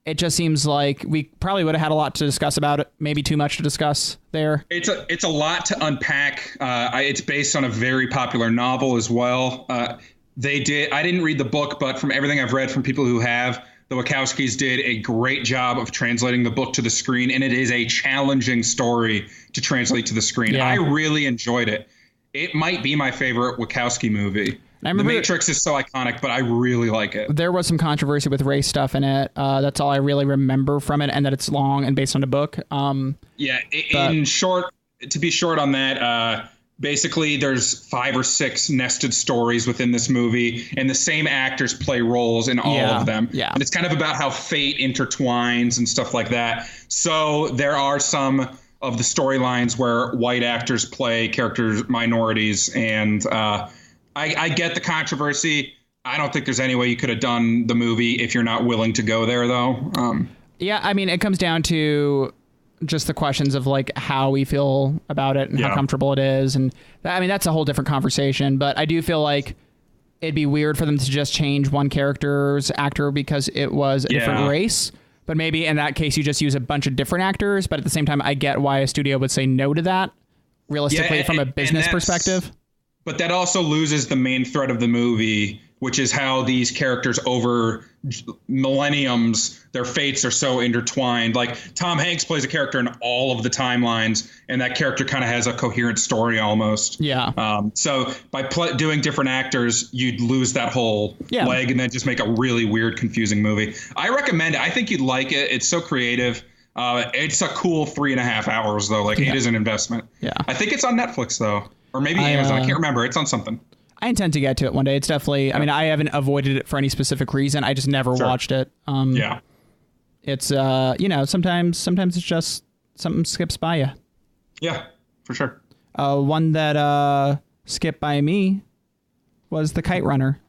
it just seems like we probably would have had a lot to discuss about it, maybe too much to discuss there. It's a lot to unpack. It's based on a very popular novel as well. I didn't read the book, but from everything I've read from people who have, the Wachowskis did a great job of translating the book to the screen, and it is a challenging story to translate to the screen. Yeah. I really enjoyed it. It might be my favorite Wachowski movie. The Matrix is so iconic, but I really like it. There was some controversy with race stuff in it. That's all I really remember from it, and that it's long and based on a book. In short, to be short on that, basically there's 5 or 6 nested stories within this movie, and the same actors play roles in all of them. Yeah. And it's kind of about how fate intertwines and stuff like that. So there are some of the storylines where white actors play characters, minorities, and I get the controversy. I don't think there's any way you could have done the movie if you're not willing to go there, though. Yeah, I mean, it comes down to just the questions of like how we feel about it and how comfortable it is. And I mean, that's a whole different conversation, but I do feel like it'd be weird for them to just change one character's actor because it was a different race. But maybe in that case, you just use a bunch of different actors. But at the same time, I get why a studio would say no to that, realistically, from a business perspective. But that also loses the main thread of the movie, which is how these characters over millenniums, their fates are so intertwined. Like Tom Hanks plays a character in all of the timelines, and that character kind of has a coherent story almost. Yeah. So by doing different actors, you'd lose that whole leg and then just make a really weird, confusing movie. I recommend it. I think you'd like it. It's so creative. It's a cool 3.5 hours, though. Like, it is an investment. Yeah. I think it's on Netflix, though. Or maybe Amazon. I can't remember. It's on something. I intend to get to it one day. It's definitely, I mean, I haven't avoided it for any specific reason. I just never watched it. Yeah. It's, sometimes it's just something skips by you. Yeah, for sure. One that skipped by me was The Kite Runner.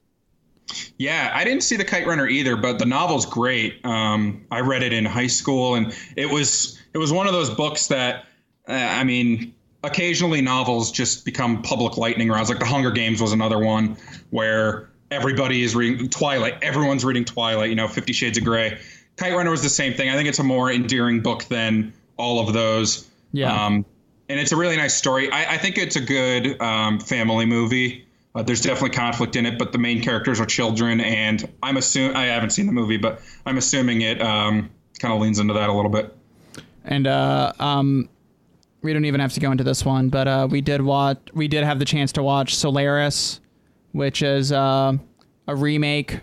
Yeah, I didn't see The Kite Runner either, but the novel's great. I read it in high school, and it was one of those books that, occasionally novels just become public lightning rounds. Like The Hunger Games was another one where everybody is reading Twilight. Everyone's reading Twilight, 50 Shades of Grey. Kite Runner was the same thing. I think it's a more endearing book than all of those. Yeah. And it's a really nice story. I think it's a good family movie. There's definitely conflict in it, but the main characters are children, and I haven't seen the movie, but I'm assuming it kind of leans into that a little bit. And we don't even have to go into this one, but we did have the chance to watch Solaris, which is a remake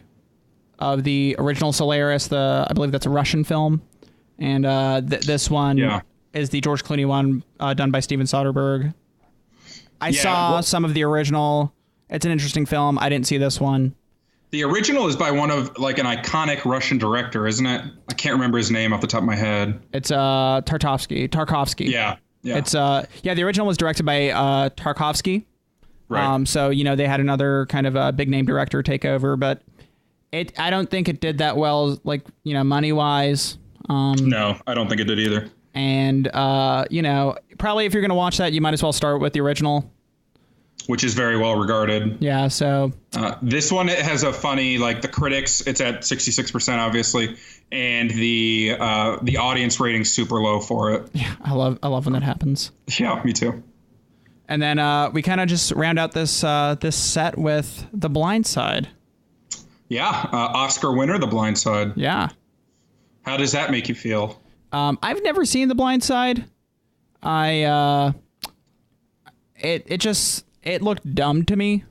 of the original Solaris. I believe that's a Russian film, and this one is the George Clooney one done by Steven Soderbergh. I saw some of the original. It's an interesting film. I didn't see this one. The original is by one of an iconic Russian director, isn't it? I can't remember his name off the top of my head. It's Tarkovsky. Yeah. Yeah. It's the original was directed by Tarkovsky. Right. So they had another kind of a big name director take over, but I don't think it did that well, money wise. No, I don't think it did either. And probably if you're gonna watch that, you might as well start with the original, which is very well regarded. Yeah. So this one, it has a funny, the critics, it's at 66%, obviously, and the audience rating's super low for it. Yeah, I love when that happens. Yeah, me too. And then we kind of just round out this set with The Blind Side. Yeah, Oscar winner, The Blind Side. Yeah. How does that make you feel? I've never seen The Blind Side. It looked dumb to me.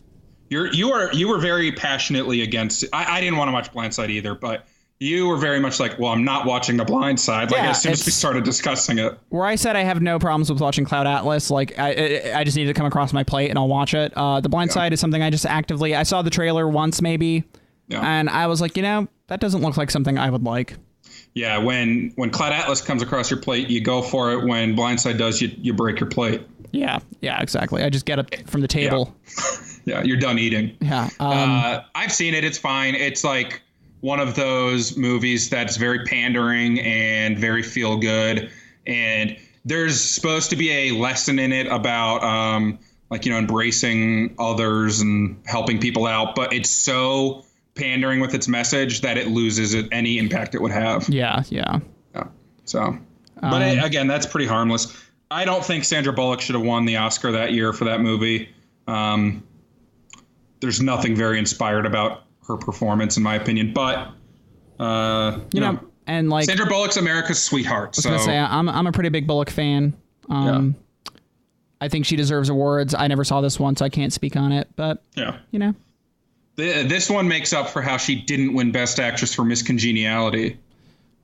You were very passionately against it. I didn't want to watch Blind Side either, but you were very much like, well, I'm not watching The Blind Side. As soon as we started discussing it. Where I said I have no problems with watching Cloud Atlas, I just need to come across my plate and I'll watch it. The Blind Side is something I just I saw the trailer once maybe, and I was like, that doesn't look like something I would like. Yeah, when Cloud Atlas comes across your plate, you go for it. When Blind Side does, you break your plate. Yeah, exactly. I just get up from the table. Yeah, you're done eating. Yeah. I've seen it. It's fine. It's like one of those movies that's very pandering and very feel good. And there's supposed to be a lesson in it about, embracing others and helping people out. But it's so pandering with its message that it loses any impact it would have. Yeah. So, but again, that's pretty harmless. I don't think Sandra Bullock should have won the Oscar that year for that movie. There's nothing very inspired about her performance, in my opinion. But and Sandra Bullock's America's sweetheart. I was gonna say I'm a pretty big Bullock fan. I think she deserves awards. I never saw this one, so I can't speak on it. But this one makes up for how she didn't win Best Actress for Miss Congeniality,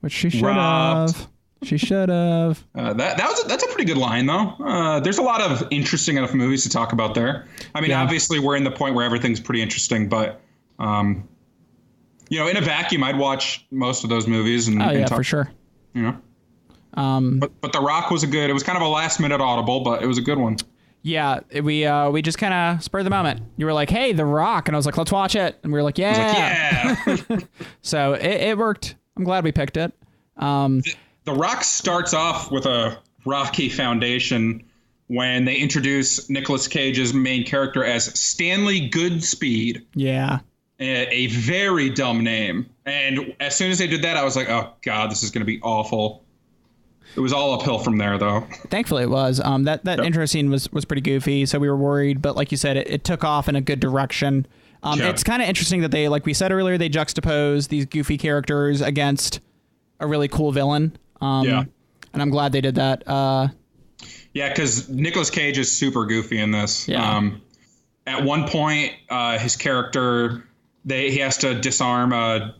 which she should have. She should have. That's a pretty good line, though. There's a lot of interesting enough movies to talk about there. I mean, obviously, we're in the point where everything's pretty interesting, but in a vacuum, I'd watch most of those movies. And talk, for sure. But The Rock was it was kind of a last minute audible, but it was a good one. Yeah, we just kind of spurred the moment. You were like, "Hey, The Rock," and I was like, "Let's watch it." And we were like, "Yeah." So it worked. I'm glad we picked it. The Rock starts off with a rocky foundation when they introduce Nicolas Cage's main character as Stanley Goodspeed. Yeah. A very dumb name. And as soon as they did that, I was like, oh, God, this is going to be awful. It was all uphill from there, though. Thankfully, it was. That intro scene was pretty goofy, so we were worried. But like you said, it took off in a good direction. It's kind of interesting that they, like we said earlier, they juxtapose these goofy characters against a really cool villain. And I'm glad they did that. Because Nicolas Cage is super goofy in this. Yeah. At one point, his character, he has to disarm a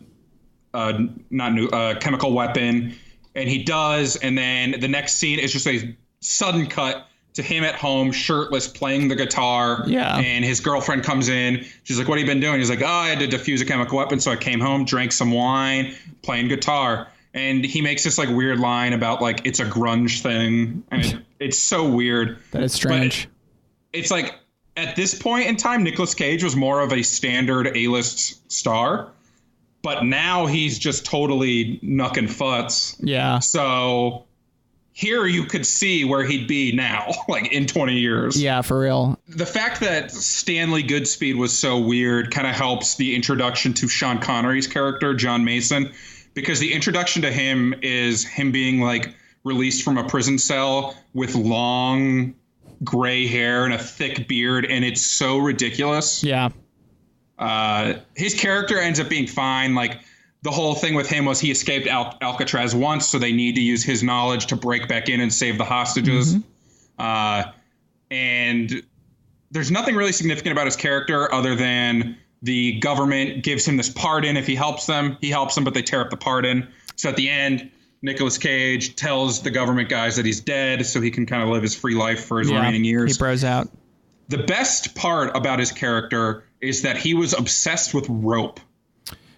chemical weapon, and he does. And then the next scene is just a sudden cut to him at home, shirtless, playing the guitar. Yeah. And his girlfriend comes in. She's like, what have you been doing? He's like, oh, I had to defuse a chemical weapon. So I came home, drank some wine, playing guitar. And he makes this like weird line about like, it's a grunge thing. And it's so weird. That is strange. It's like at this point in time, Nicolas Cage was more of a standard A-list star. But now he's just totally knucking futs. Yeah. So here you could see where he'd be now, like in 20 years. Yeah, for real. The fact that Stanley Goodspeed was so weird kind of helps the introduction to Sean Connery's character, John Mason, because the introduction to him is him being like released from a prison cell with long gray hair and a thick beard. And it's so ridiculous. Yeah. His character ends up being fine. Like the whole thing with him was he escaped Alcatraz once, so they need to use his knowledge to break back in and save the hostages. And there's nothing really significant about his character other than the government gives him this pardon. If he helps them, but they tear up the pardon. So at the end, Nicolas Cage tells the government guys that he's dead so he can kind of live his free life for his remaining years. He bros out. The best part about his character is that he was obsessed with rope.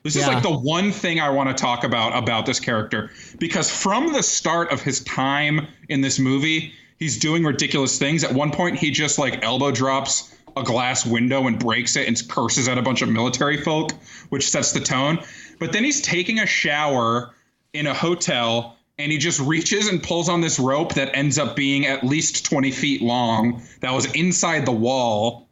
This is like the one thing I want to talk about this character, because from the start of his time in this movie, he's doing ridiculous things. At one point, he just like elbow drops a glass window and breaks it and curses at a bunch of military folk, which sets the tone. But then he's taking a shower in a hotel and he just reaches and pulls on this rope that ends up being at least 20 feet long that was inside the wall.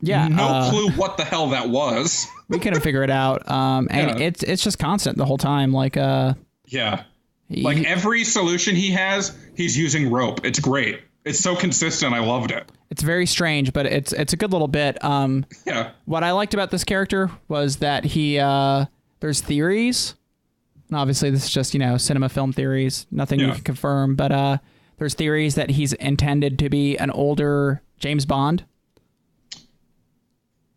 Yeah. No clue what the hell that was. We couldn't figure it out. And it's just constant the whole time. Like, like every solution he has, he's using rope. It's great. It's so consistent. I loved it. It's very strange, but it's a good little bit. What I liked about this character was that he, there's theories. And obviously this is just, cinema film theories, nothing you can confirm, but, there's theories that he's intended to be an older James Bond.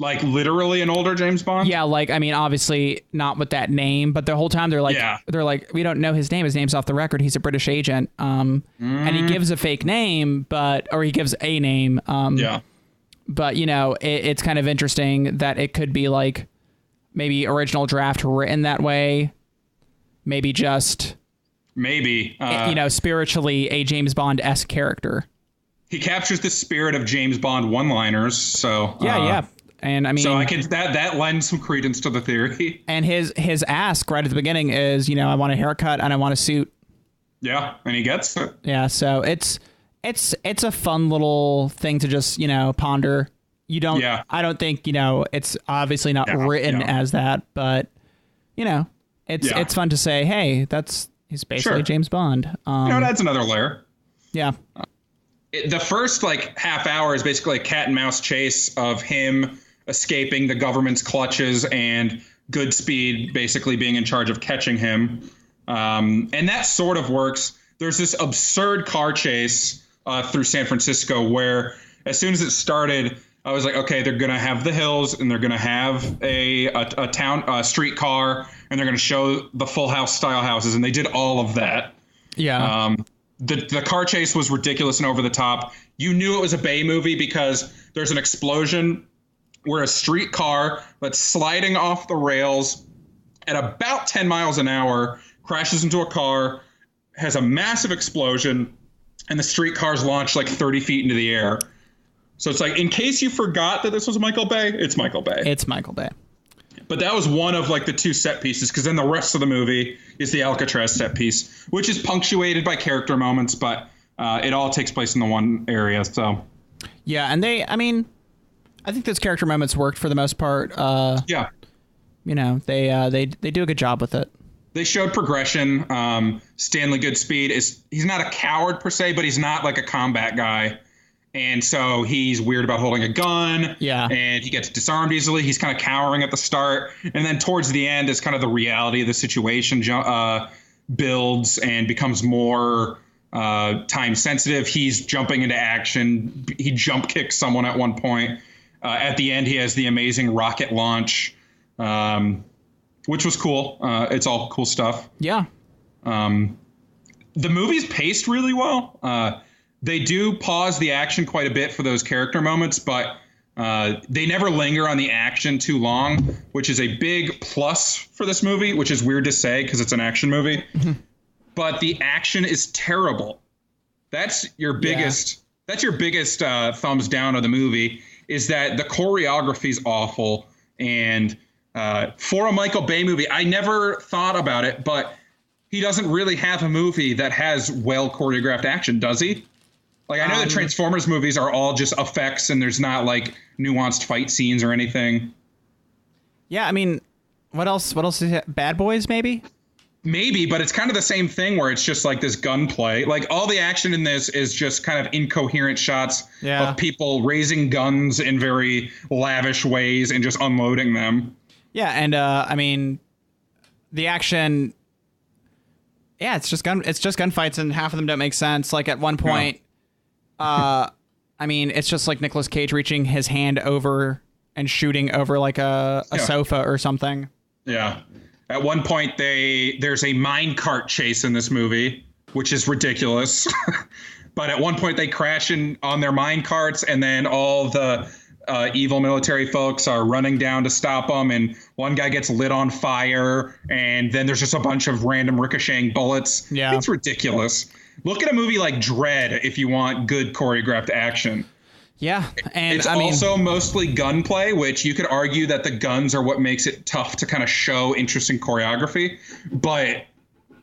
Like literally an older James Bond? Yeah, like, I mean, obviously not with that name, but the whole time they're like, we don't know his name. His name's off the record. He's a British agent. And he gives a fake name, or he gives a name. But, it's kind of interesting that it could be like maybe original draft written that way. Maybe just spiritually a James Bond-esque character. He captures the spirit of James Bond one-liners. So yeah. And I mean, so I can that lends some credence to the theory. And his ask right at the beginning is, I want a haircut and I want a suit. Yeah, and he gets it. Yeah, so it's a fun little thing to just ponder. You don't. Yeah. I don't think it's obviously not written as that, but it's fun to say, hey, he's basically James Bond. That's another layer. Yeah. The first half hour is basically a cat and mouse chase of him escaping the government's clutches and Goodspeed basically being in charge of catching him. And that sort of works. There's this absurd car chase through San Francisco where as soon as it started, I was like, okay, they're going to have the hills and they're going to have a streetcar and they're going to show the Full House style houses. And they did all of that. Yeah. The car chase was ridiculous and over the top. You knew it was a Bay movie because there's an explosion where a streetcar that's sliding off the rails at about 10 miles an hour crashes into a car, has a massive explosion, and the streetcars launch 30 feet into the air. So it's in case you forgot that this was Michael Bay, it's Michael Bay. It's Michael Bay. But that was one of the two set pieces, because then the rest of the movie is the Alcatraz set piece, which is punctuated by character moments, but it all takes place in the one area. So yeah, and I think those character moments worked for the most part. They do a good job with it. They showed progression. Stanley Goodspeed he's not a coward per se, but he's not a combat guy. And so he's weird about holding a gun. Yeah. And he gets disarmed easily. He's kind of cowering at the start. And then towards the end, as kind of the reality of the situation builds and becomes more time sensitive. He's jumping into action. He jump kicks someone at one point. At the end, he has the amazing rocket launch, which was cool. It's all cool stuff. Yeah. The movie's paced really well. They do pause the action quite a bit for those character moments, but they never linger on the action too long, which is a big plus for this movie, which is weird to say because it's an action movie. But the action is terrible. That's your biggest. That's your biggest thumbs down of the movie, is that the choreography is awful. And for a Michael Bay movie, I never thought about it, but he doesn't really have a movie that has well choreographed action, does he? Like, I know the Transformers movies are all just effects and there's not like nuanced fight scenes or anything. Yeah, I mean, what else is it? Bad Boys, maybe? Maybe, but it's kind of the same thing where it's just like this gunplay. Like, all the action in this is just kind of incoherent shots of people raising guns in very lavish ways and just unloading them. Yeah, and I mean, the action, it's just gunfights, and half of them don't make sense. Like, at one point, I mean, it's just like Nicolas Cage reaching his hand over and shooting over like a sofa or something. Yeah. At one point, there's a minecart chase in this movie, which is ridiculous. But at one point, they crash on their minecarts, and then all the evil military folks are running down to stop them, and one guy gets lit on fire, and then there's just a bunch of random ricocheting bullets. Yeah. It's ridiculous. Look at a movie like Dredd if you want good choreographed action. Yeah, and it's also mostly gunplay, which you could argue that the guns are what makes it tough to kind of show interesting choreography, but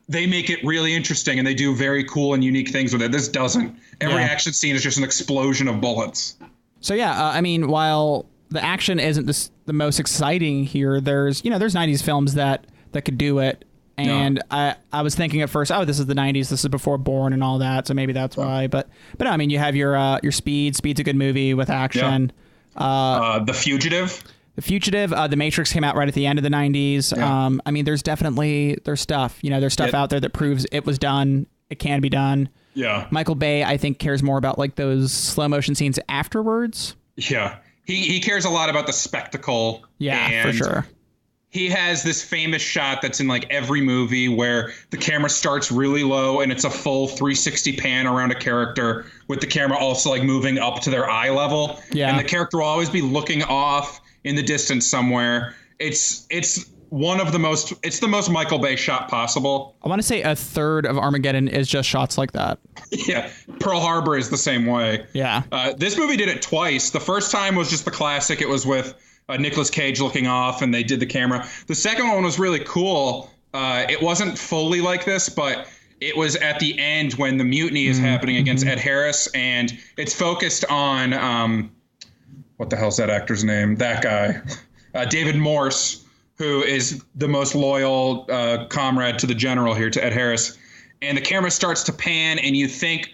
they make it really interesting, and they do very cool and unique things with it. This doesn't. Every action scene is just an explosion of bullets. So I mean, while the action isn't the most exciting here, there's 90s films that could do it. And I was thinking at first, this is the 90s, this is before Bourne and all that, so maybe that's why. But no, I mean, you have your Speed. Speed's a good movie with action. The Fugitive. The Matrix came out right at the end of the 90s. Yeah. I mean, there's stuff. There's stuff out there that proves it was done. It can be done. Yeah. Michael Bay, I think, cares more about like those slow motion scenes afterwards. Yeah. He cares a lot about the spectacle. Yeah, for sure. He has this famous shot that's in like every movie where the camera starts really low and it's a full 360 pan around a character with the camera also like moving up to their eye level. Yeah. And the character will always be looking off in the distance somewhere. It's the most Michael Bay shot possible. I want to say a third of Armageddon is just shots like that. Yeah. Pearl Harbor is the same way. Yeah. This movie did it twice. The first time was just the classic. It was with Nicolas Cage looking off, and they did the camera. The second one was really cool. It wasn't fully like this, but it was at the end when the mutiny is happening against Ed Harris, and it's focused on what the hell's that actor's name? That guy, David Morse, who is the most loyal comrade to the general here, to Ed Harris. And the camera starts to pan, and you think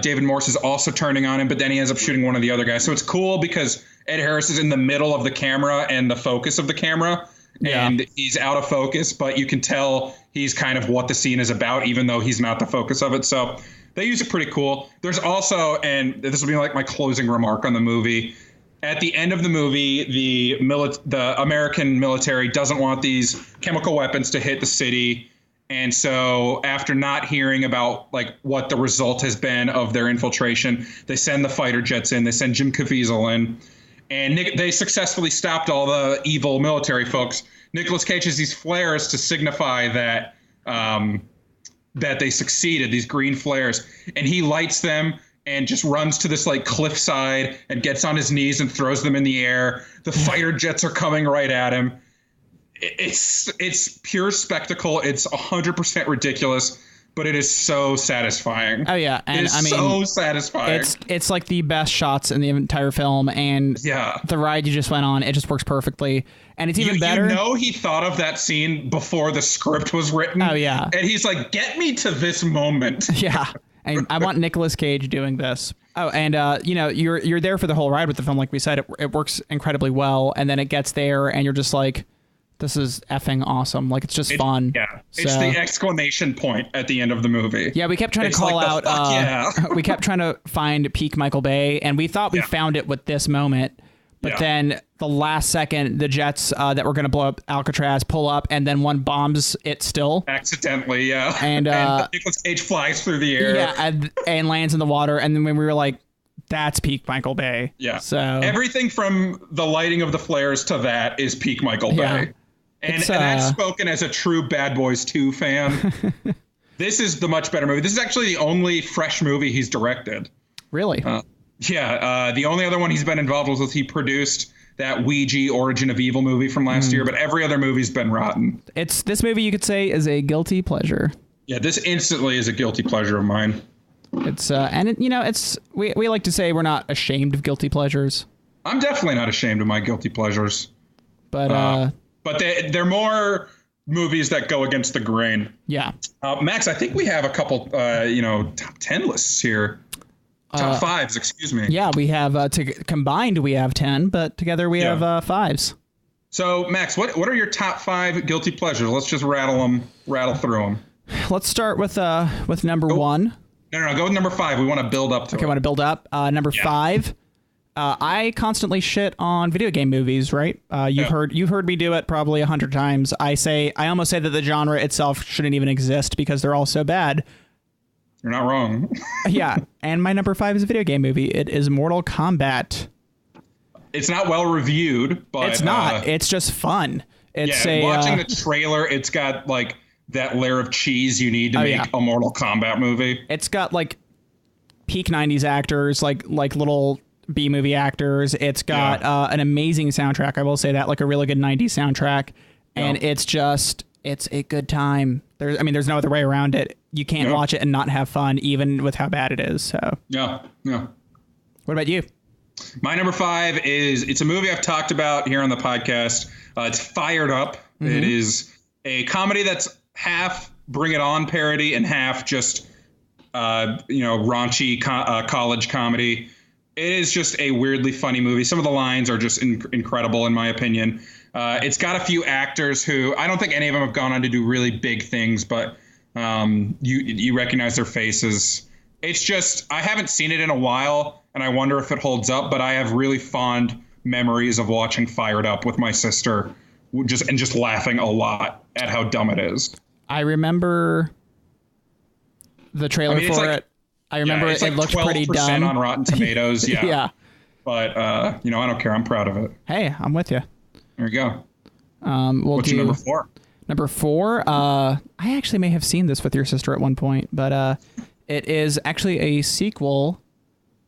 David Morse is also turning on him, but then he ends up shooting one of the other guys. So it's cool because Ed Harris is in the middle of the camera and the focus of the camera, and he's out of focus, but you can tell he's kind of what the scene is about, even though he's not the focus of it. So they use it pretty cool. There's also, and this will be like my closing remark on the movie, at the end of the movie, the American military doesn't want these chemical weapons to hit the city. And so after not hearing about like what the result has been of their infiltration, they send the fighter jets in. They send Jim Caviezel in. And they successfully stopped all the evil military folks. Nicolas Cage has these flares to signify that that they succeeded, these green flares. And he lights them and just runs to this like cliffside and gets on his knees and throws them in the air. The fighter jets are coming right at him. It's pure spectacle. It's 100% ridiculous, but it is so satisfying. Oh yeah, and I mean, so satisfying. It's like the best shots in the entire film, and the ride you just went on, it just works perfectly, and it's even better. He thought of that scene before the script was written. Oh yeah, and he's like, "Get me to this moment." Yeah, and I want Nicolas Cage doing this. Oh, and you're there for the whole ride with the film, like we said. It works incredibly well, and then it gets there, and you're just like, this is effing awesome. Like, it's just fun. Yeah. It's the exclamation point at the end of the movie. Yeah, we kept trying to call out. We kept trying to find peak Michael Bay, and we thought we found it with this moment. But then the last second, the jets that were going to blow up Alcatraz pull up, and then one bombs it still. Accidentally, yeah. And Nicolas Cage flies through the air. Yeah, and lands in the water. And then when we were like, that's peak Michael Bay. Yeah. So everything from the lighting of the flares to that is peak Michael Bay. And that's spoken as a true Bad Boys 2 fan. This is the much better movie. This is actually the only fresh movie he's directed. Really? The only other one he's been involved with was he produced that Ouija Origin of Evil movie from last year, but every other movie's been rotten. This movie you could say is a guilty pleasure. Yeah, this instantly is a guilty pleasure of mine. It's we like to say we're not ashamed of guilty pleasures. I'm definitely not ashamed of my guilty pleasures. But they're more movies that go against the grain. Yeah. Max, I think we have a couple top 10 lists here. Top fives, excuse me. Yeah, we have combined we have 10, but together we have fives. So, Max, what are your top 5 guilty pleasures? Let's just rattle through them. Let's start with number 1. No, go with number 5. We want to build up to it. Okay, want to build up. Number 5. I constantly shit on video game movies, right? You've heard me do it probably 100 times. I almost say that the genre itself shouldn't even exist because they're all so bad. You're not wrong. Yeah, and my number 5 is a video game movie. It is Mortal Kombat. It's not well reviewed, but it's not. It's just fun. Watching the trailer, it's got like that layer of cheese you need to make a Mortal Kombat movie. It's got like peak 90s actors, like little B-movie actors. It's got an amazing soundtrack. I will say that, like a really good 90s soundtrack. And it's a good time. There's no other way around it. You can't watch it and not have fun, even with how bad it is. So yeah. What about you? My number 5 it's a movie I've talked about here on the podcast. It's Fired Up. Mm-hmm. It is a comedy that's half Bring It On parody and half just raunchy college comedy. It is just a weirdly funny movie. Some of the lines are just incredible, in my opinion. It's got a few actors who I don't think any of them have gone on to do really big things, but you recognize their faces. It's just, I haven't seen it in a while, and I wonder if it holds up, but I have really fond memories of watching Fired Up with my sister just laughing a lot at how dumb it is. I remember the trailer for it. I remember it looked pretty dumb. On Rotten Tomatoes. Yeah. Yeah. But, I don't care. I'm proud of it. Hey, I'm with you. There you go. What's your number 4? Number 4, I actually may have seen this with your sister at one point, but it is actually a sequel.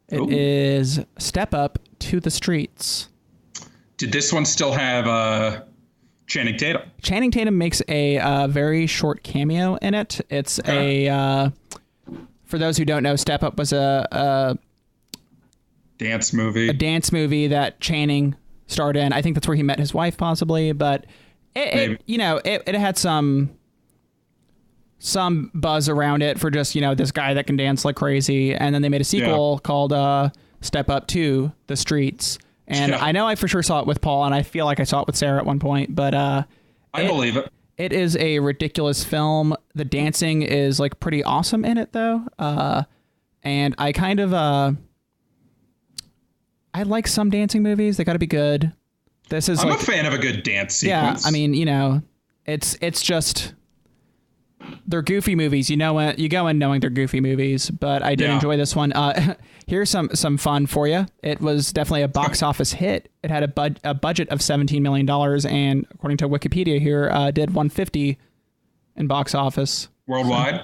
It is Step Up to the Streets. Did this one still have Channing Tatum? Channing Tatum makes a very short cameo in it. It's for those who don't know, Step Up was a dance movie. A dance movie that Channing starred in. I think that's where he met his wife, possibly. But it had some buzz around it for just this guy that can dance like crazy. And then they made a sequel called Step Up to the Streets. And I know I for sure saw it with Paul, and I feel like I saw it with Sarah at one point. But I believe it. It is a ridiculous film. The dancing is like pretty awesome in it, though. And I kind of I like some dancing movies. They got to be good. I'm a fan of a good dance sequence. Yeah, I mean, it's just they're goofy movies. You go in knowing they're goofy movies, but I did enjoy this one. Here's some fun for you. It was definitely a box office hit. It had a budget of $17 million, and according to Wikipedia here, did $150 in box office worldwide.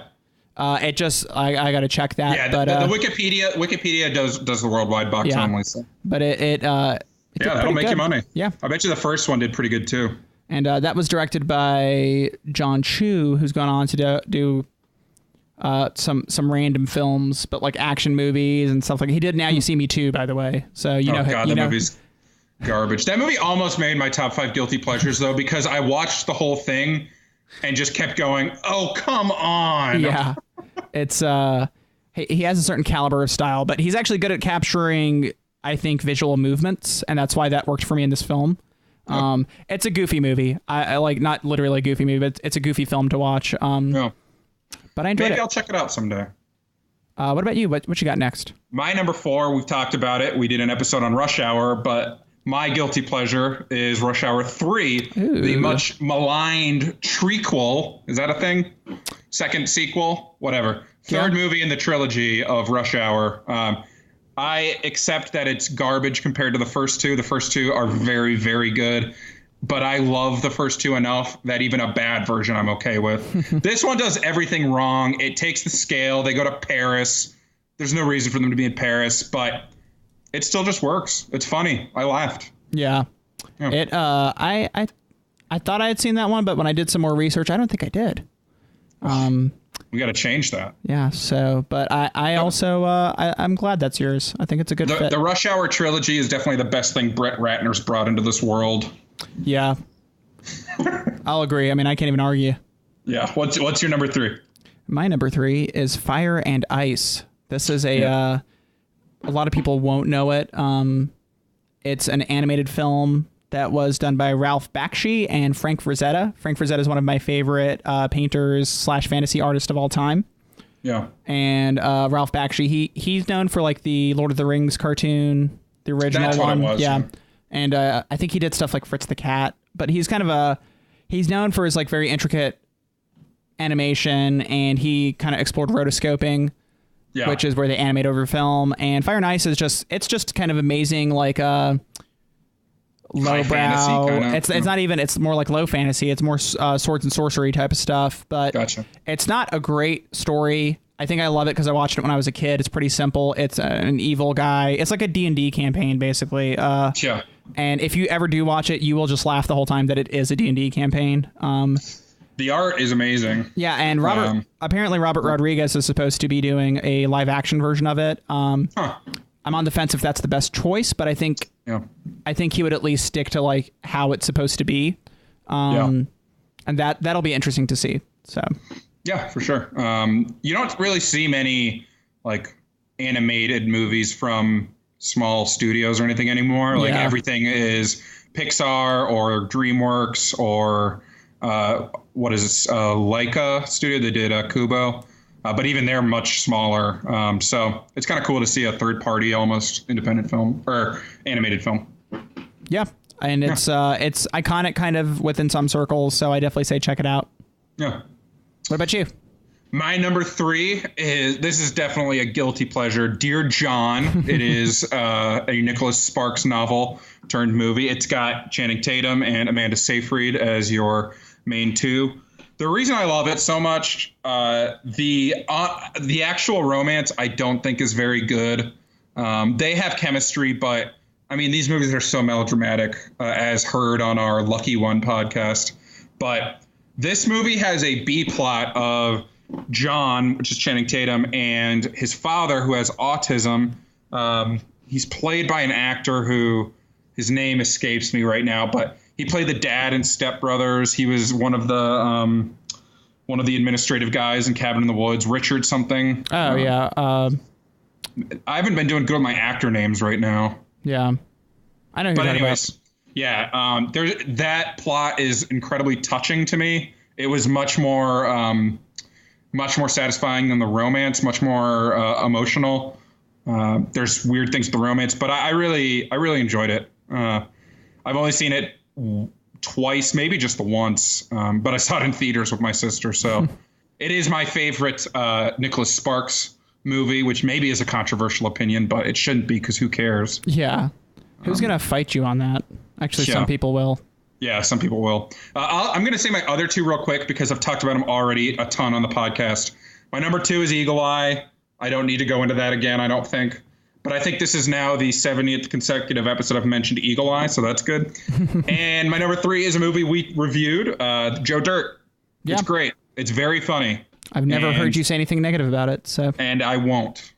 I got to check that. Yeah, but the Wikipedia does the worldwide box only. So. But that'll make you money. Yeah, I bet you the first one did pretty good too. And that was directed by John Chu, who's gone on to do some random films, but like action movies and stuff like that. He did Now You See Me Too, by the way. So that movie's garbage. That movie almost made my top 5 guilty pleasures though, because I watched the whole thing and just kept going, oh, come on. Yeah. It's he has a certain caliber of style, but he's actually good at capturing, I think, visual movements, and that's why that worked for me in this film. It's a goofy movie. I like, not literally a goofy movie, but it's a goofy film to watch. But I enjoyed it. Maybe I'll check it out someday. What about you? What you got next? My number 4, we've talked about it. We did an episode on Rush Hour, but My guilty pleasure is Rush Hour 3, Ooh. the much maligned trequel. Is that a thing? Second sequel? Whatever. Third movie in the trilogy of Rush Hour. I accept that it's garbage compared to the first two. The first two are very, very good. But I love the first two enough that even a bad version I'm okay with. This one does everything wrong. It takes the scale. They go to Paris. There's no reason for them to be in Paris, but it still just works. It's funny. I laughed. Yeah. It. I thought I had seen that one, but when I did some more research, I don't think I did. We got to change that. Yeah. So, but I also I'm glad that's yours. I think it's a good fit. The Rush Hour trilogy is definitely the best thing Brett Ratner's brought into this world. Yeah. I'll agree. I mean, I can't even argue. Yeah. What's your number 3? My number 3 is Fire and Ice. This is a lot of people won't know it. It's an animated film that was done by Ralph Bakshi and Frank Frazetta. Frank Frazetta is one of my favorite painters / fantasy artists of all time. Yeah. And Ralph Bakshi, he's known for like the Lord of the Rings cartoon, the original That's one. What it was, yeah. And I think he did stuff like Fritz the Cat, but he's kind of he's known for his like very intricate animation, and he kind of explored rotoscoping. Yeah. Which is where they animate over film. And Fire and Ice is it's just kind of amazing, like lowbrow. It's not even, it's more like low fantasy. It's more swords and sorcery type of stuff. But gotcha. It's not a great story. I think I love it because I watched it when I was a kid. It's pretty simple. It's an evil guy. It's like a D&D campaign, basically. Yeah. And if you ever do watch it, you will just laugh the whole time that it is a D&D campaign. The art is amazing. Yeah, and apparently Robert Rodriguez is supposed to be doing a live action version of it. I'm on the fence if that's the best choice, but I think he would at least stick to like how it's supposed to be. And that'll be interesting to see. So yeah, for sure. You don't really see many like animated movies from small studios or anything anymore. Like everything is Pixar or DreamWorks or what is it? Leica Studio. They did Kubo, but even they're much smaller. So it's kind of cool to see a third party, almost independent film or animated film. Yeah, and it's iconic kind of within some circles. So I definitely say check it out. Yeah. What about you? My number 3 is definitely a guilty pleasure. Dear John. It is a Nicholas Sparks novel turned movie. It's got Channing Tatum and Amanda Seyfried as your main two. The reason I love it so much, the actual romance I don't think is very good. They have chemistry, but I mean these movies are so melodramatic, as heard on our Lucky One podcast. But this movie has a B plot of John, which is Channing Tatum, and his father, who has autism. He's played by an actor who his name escapes me right now, but he played the dad in Step Brothers. He was one of the administrative guys in Cabin in the Woods. Richard something. Oh yeah. I haven't been doing good with my actor names right now. Yeah, I know who you're talking about. Yeah. That plot is incredibly touching to me. It was much more satisfying than the romance. Much more emotional. There's weird things with the romance, but I really enjoyed it. I've only seen it twice, maybe just the once, but I saw it in theaters with my sister. So it is my favorite Nicholas Sparks movie, which maybe is a controversial opinion, but it shouldn't be because who cares? Yeah. Who's going to fight you on that? Actually, some people will. Yeah, some people will. I'm going to say my other two real quick because I've talked about them already a ton on the podcast. My number 2 is Eagle Eye. I don't need to go into that again, I don't think. But I think this is now the 70th consecutive episode I've mentioned Eagle Eye, so that's good. And my number 3 is a movie we reviewed, Joe Dirt. Yeah. It's great. It's very funny. I've never heard you say anything negative about it. So. And I won't.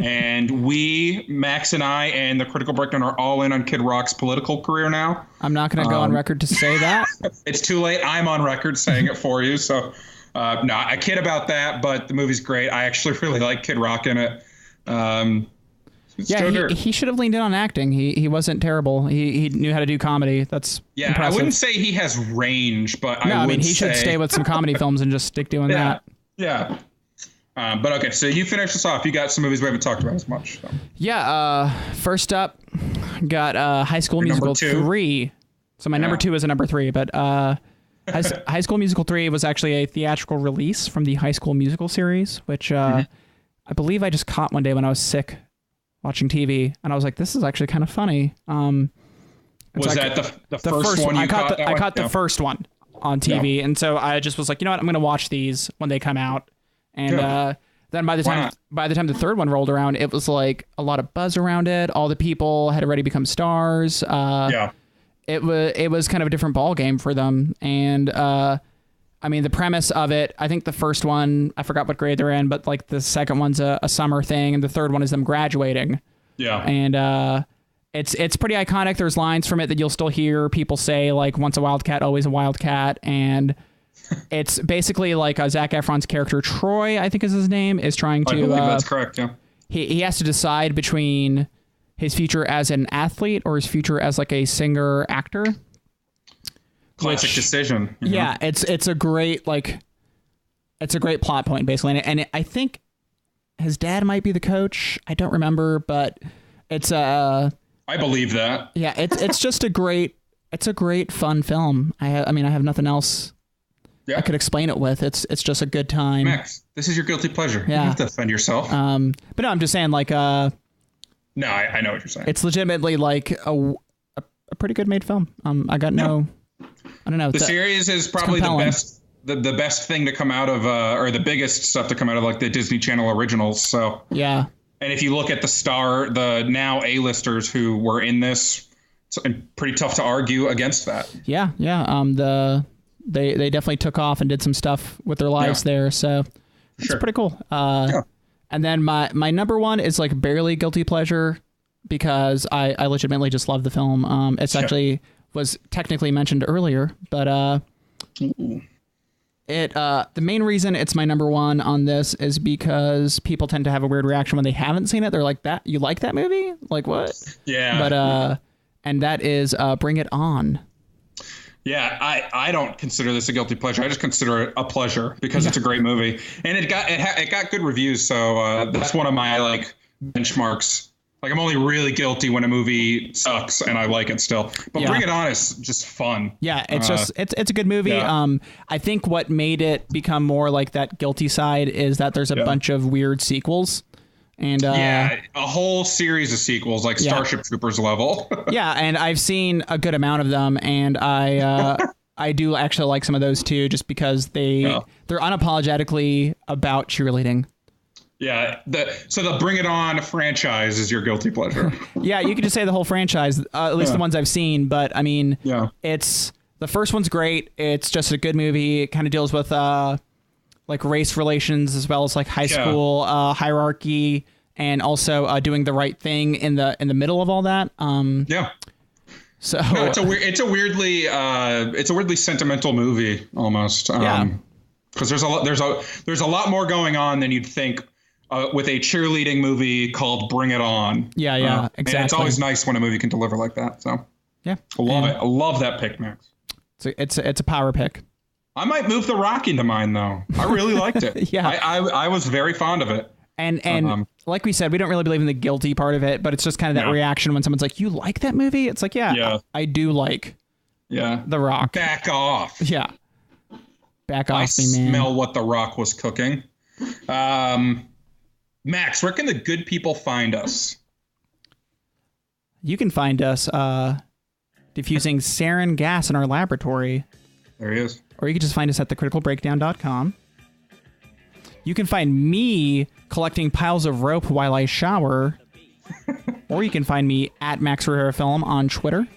And Max and I, and the Critical Breakdown are all in on Kid Rock's political career now. I'm not going to go on record to say that. It's too late. I'm on record saying it for you. So, no, I kid about that, but the movie's great. I actually really like Kid Rock in it. He should have leaned in on acting. He wasn't terrible. He knew how to do comedy. That's impressive. I wouldn't say he has range, but he should stay with some comedy films and just stick doing that. Yeah. But okay, so you finish this off. You got some movies we haven't talked about as much. So. Yeah. First up, got High School Your Musical number 2? 3. So my number 2 is a number 3, but High School Musical 3 was actually a theatrical release from the High School Musical series, which I believe I just caught one day when I was sick watching TV, and I was like, this is actually kind of funny. Was that the first one you caught? I caught the first one on TV, and so I just was like, you know what, I'm going to watch these when they come out. And then by the time the third one rolled around, it was like a lot of buzz around it. All the people had already become stars. It was kind of a different ball game for them. And I mean, the premise of it, I think the first one, I forgot what grade they're in, but like the second one's a summer thing, and the third one is them graduating. Yeah. And it's pretty iconic. There's lines from it that you'll still hear people say, like, once a wildcat, always a wildcat. And it's basically like Zac Efron's character, Troy, I think is his name, is trying to... I believe that's correct, yeah. He has to decide between his future as an athlete or his future as like a singer actor. Classic decision. You know? Yeah, it's a great plot point basically, and I think his dad might be the coach. I don't remember, but it's I believe that. Yeah, it's just a great fun film. I have nothing else. Yeah. I could explain it with. It's just a good time. Max, this is your guilty pleasure. Yeah. You don't have to defend yourself. But no, I'm just saying, like, no, I know what you're saying. It's legitimately like a pretty good made film. I got no, I don't know. The series is probably the best thing to come out of, or the biggest stuff to come out of like the Disney Channel originals. So yeah. And if you look at the now A-listers who were in this, it's pretty tough to argue against that. Yeah. They definitely took off and did some stuff with their lives there, so it's pretty cool. And then my number 1 is like barely guilty pleasure because I legitimately just love the film. It's actually was technically mentioned earlier, but the main reason it's my number 1 on this is because people tend to have a weird reaction when they haven't seen it. They're like, "That you like that movie? Like what?" Yeah. But and that is Bring It On. Yeah, I don't consider this a guilty pleasure. I just consider it a pleasure because it's a great movie, and it got good reviews. So that's one of my like benchmarks. Like I'm only really guilty when a movie sucks and I like it still. But Bring It On is just fun. Yeah, it's it's a good movie. Yeah. I think what made it become more like that guilty side is that there's a bunch of weird sequels. And a whole series of sequels, like Starship Troopers level. Yeah, and I've seen a good amount of them, and I do actually like some of those too, just because they're unapologetically about cheerleading. Yeah, so the Bring It On franchise is your guilty pleasure. Yeah, you could just say the whole franchise, at least the ones I've seen. But I mean, it's the first one's great. It's just a good movie. It kind of deals with like race relations as well as like high school hierarchy, and also doing the right thing in the middle of all that. So no, it's a weirdly sentimental movie almost. Because there's a lot more going on than you'd think with a cheerleading movie called Bring It On. Yeah, exactly. And it's always nice when a movie can deliver like that. So yeah, I love it. I love that pick, Max. It's a power pick. I might move The Rock into mine, though. I really liked it. Yeah. I was very fond of it. And like we said, we don't really believe in the guilty part of it, but it's just kind of that reaction when someone's like, you like that movie? It's like, I do like The Rock. Back off. Yeah. Back off me, man. I smell what The Rock was cooking. Max, where can the good people find us? You can find us diffusing sarin gas in our laboratory. There he is. Or you can just find us at thecriticalbreakdown.com. You can find me collecting piles of rope while I shower. Or you can find me at Max Herrera Film on Twitter.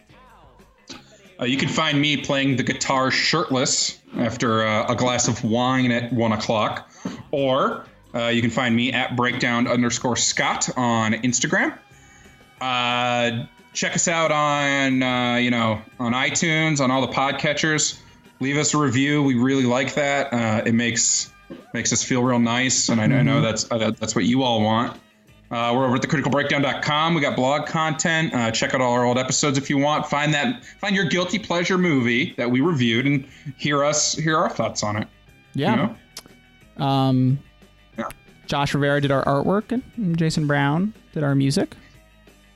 You can find me playing the guitar shirtless after a glass of wine at 1 o'clock. Or you can find me at breakdown_Scott on Instagram. Check us out on iTunes, on all the podcatchers. Leave us a review. We really like that. It makes us feel real nice, and I know that's what you all want. We're over at thecriticalbreakdown.com. We got blog content. Check out all our old episodes if you want. Find your guilty pleasure movie that we reviewed and hear our thoughts on it. Yeah. You know? Josh Rivera did our artwork, and Jason Brown did our music.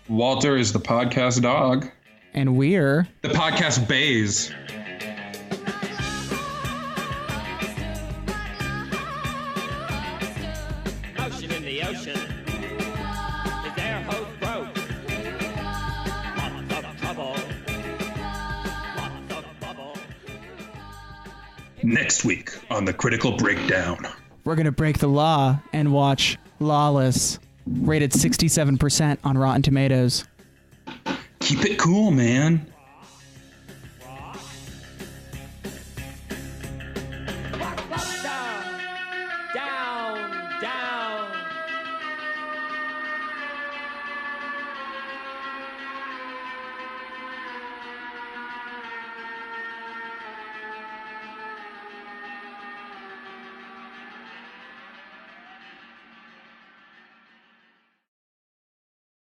Walter is the podcast dog. And we're the podcast bays. Ocean in the ocean. His air hose broke. Lots of trouble. Lots of bubble. Next week on the Critical Breakdown. we're going to break the law and watch Lawless, rated 67% on Rotten Tomatoes. Keep it cool, man.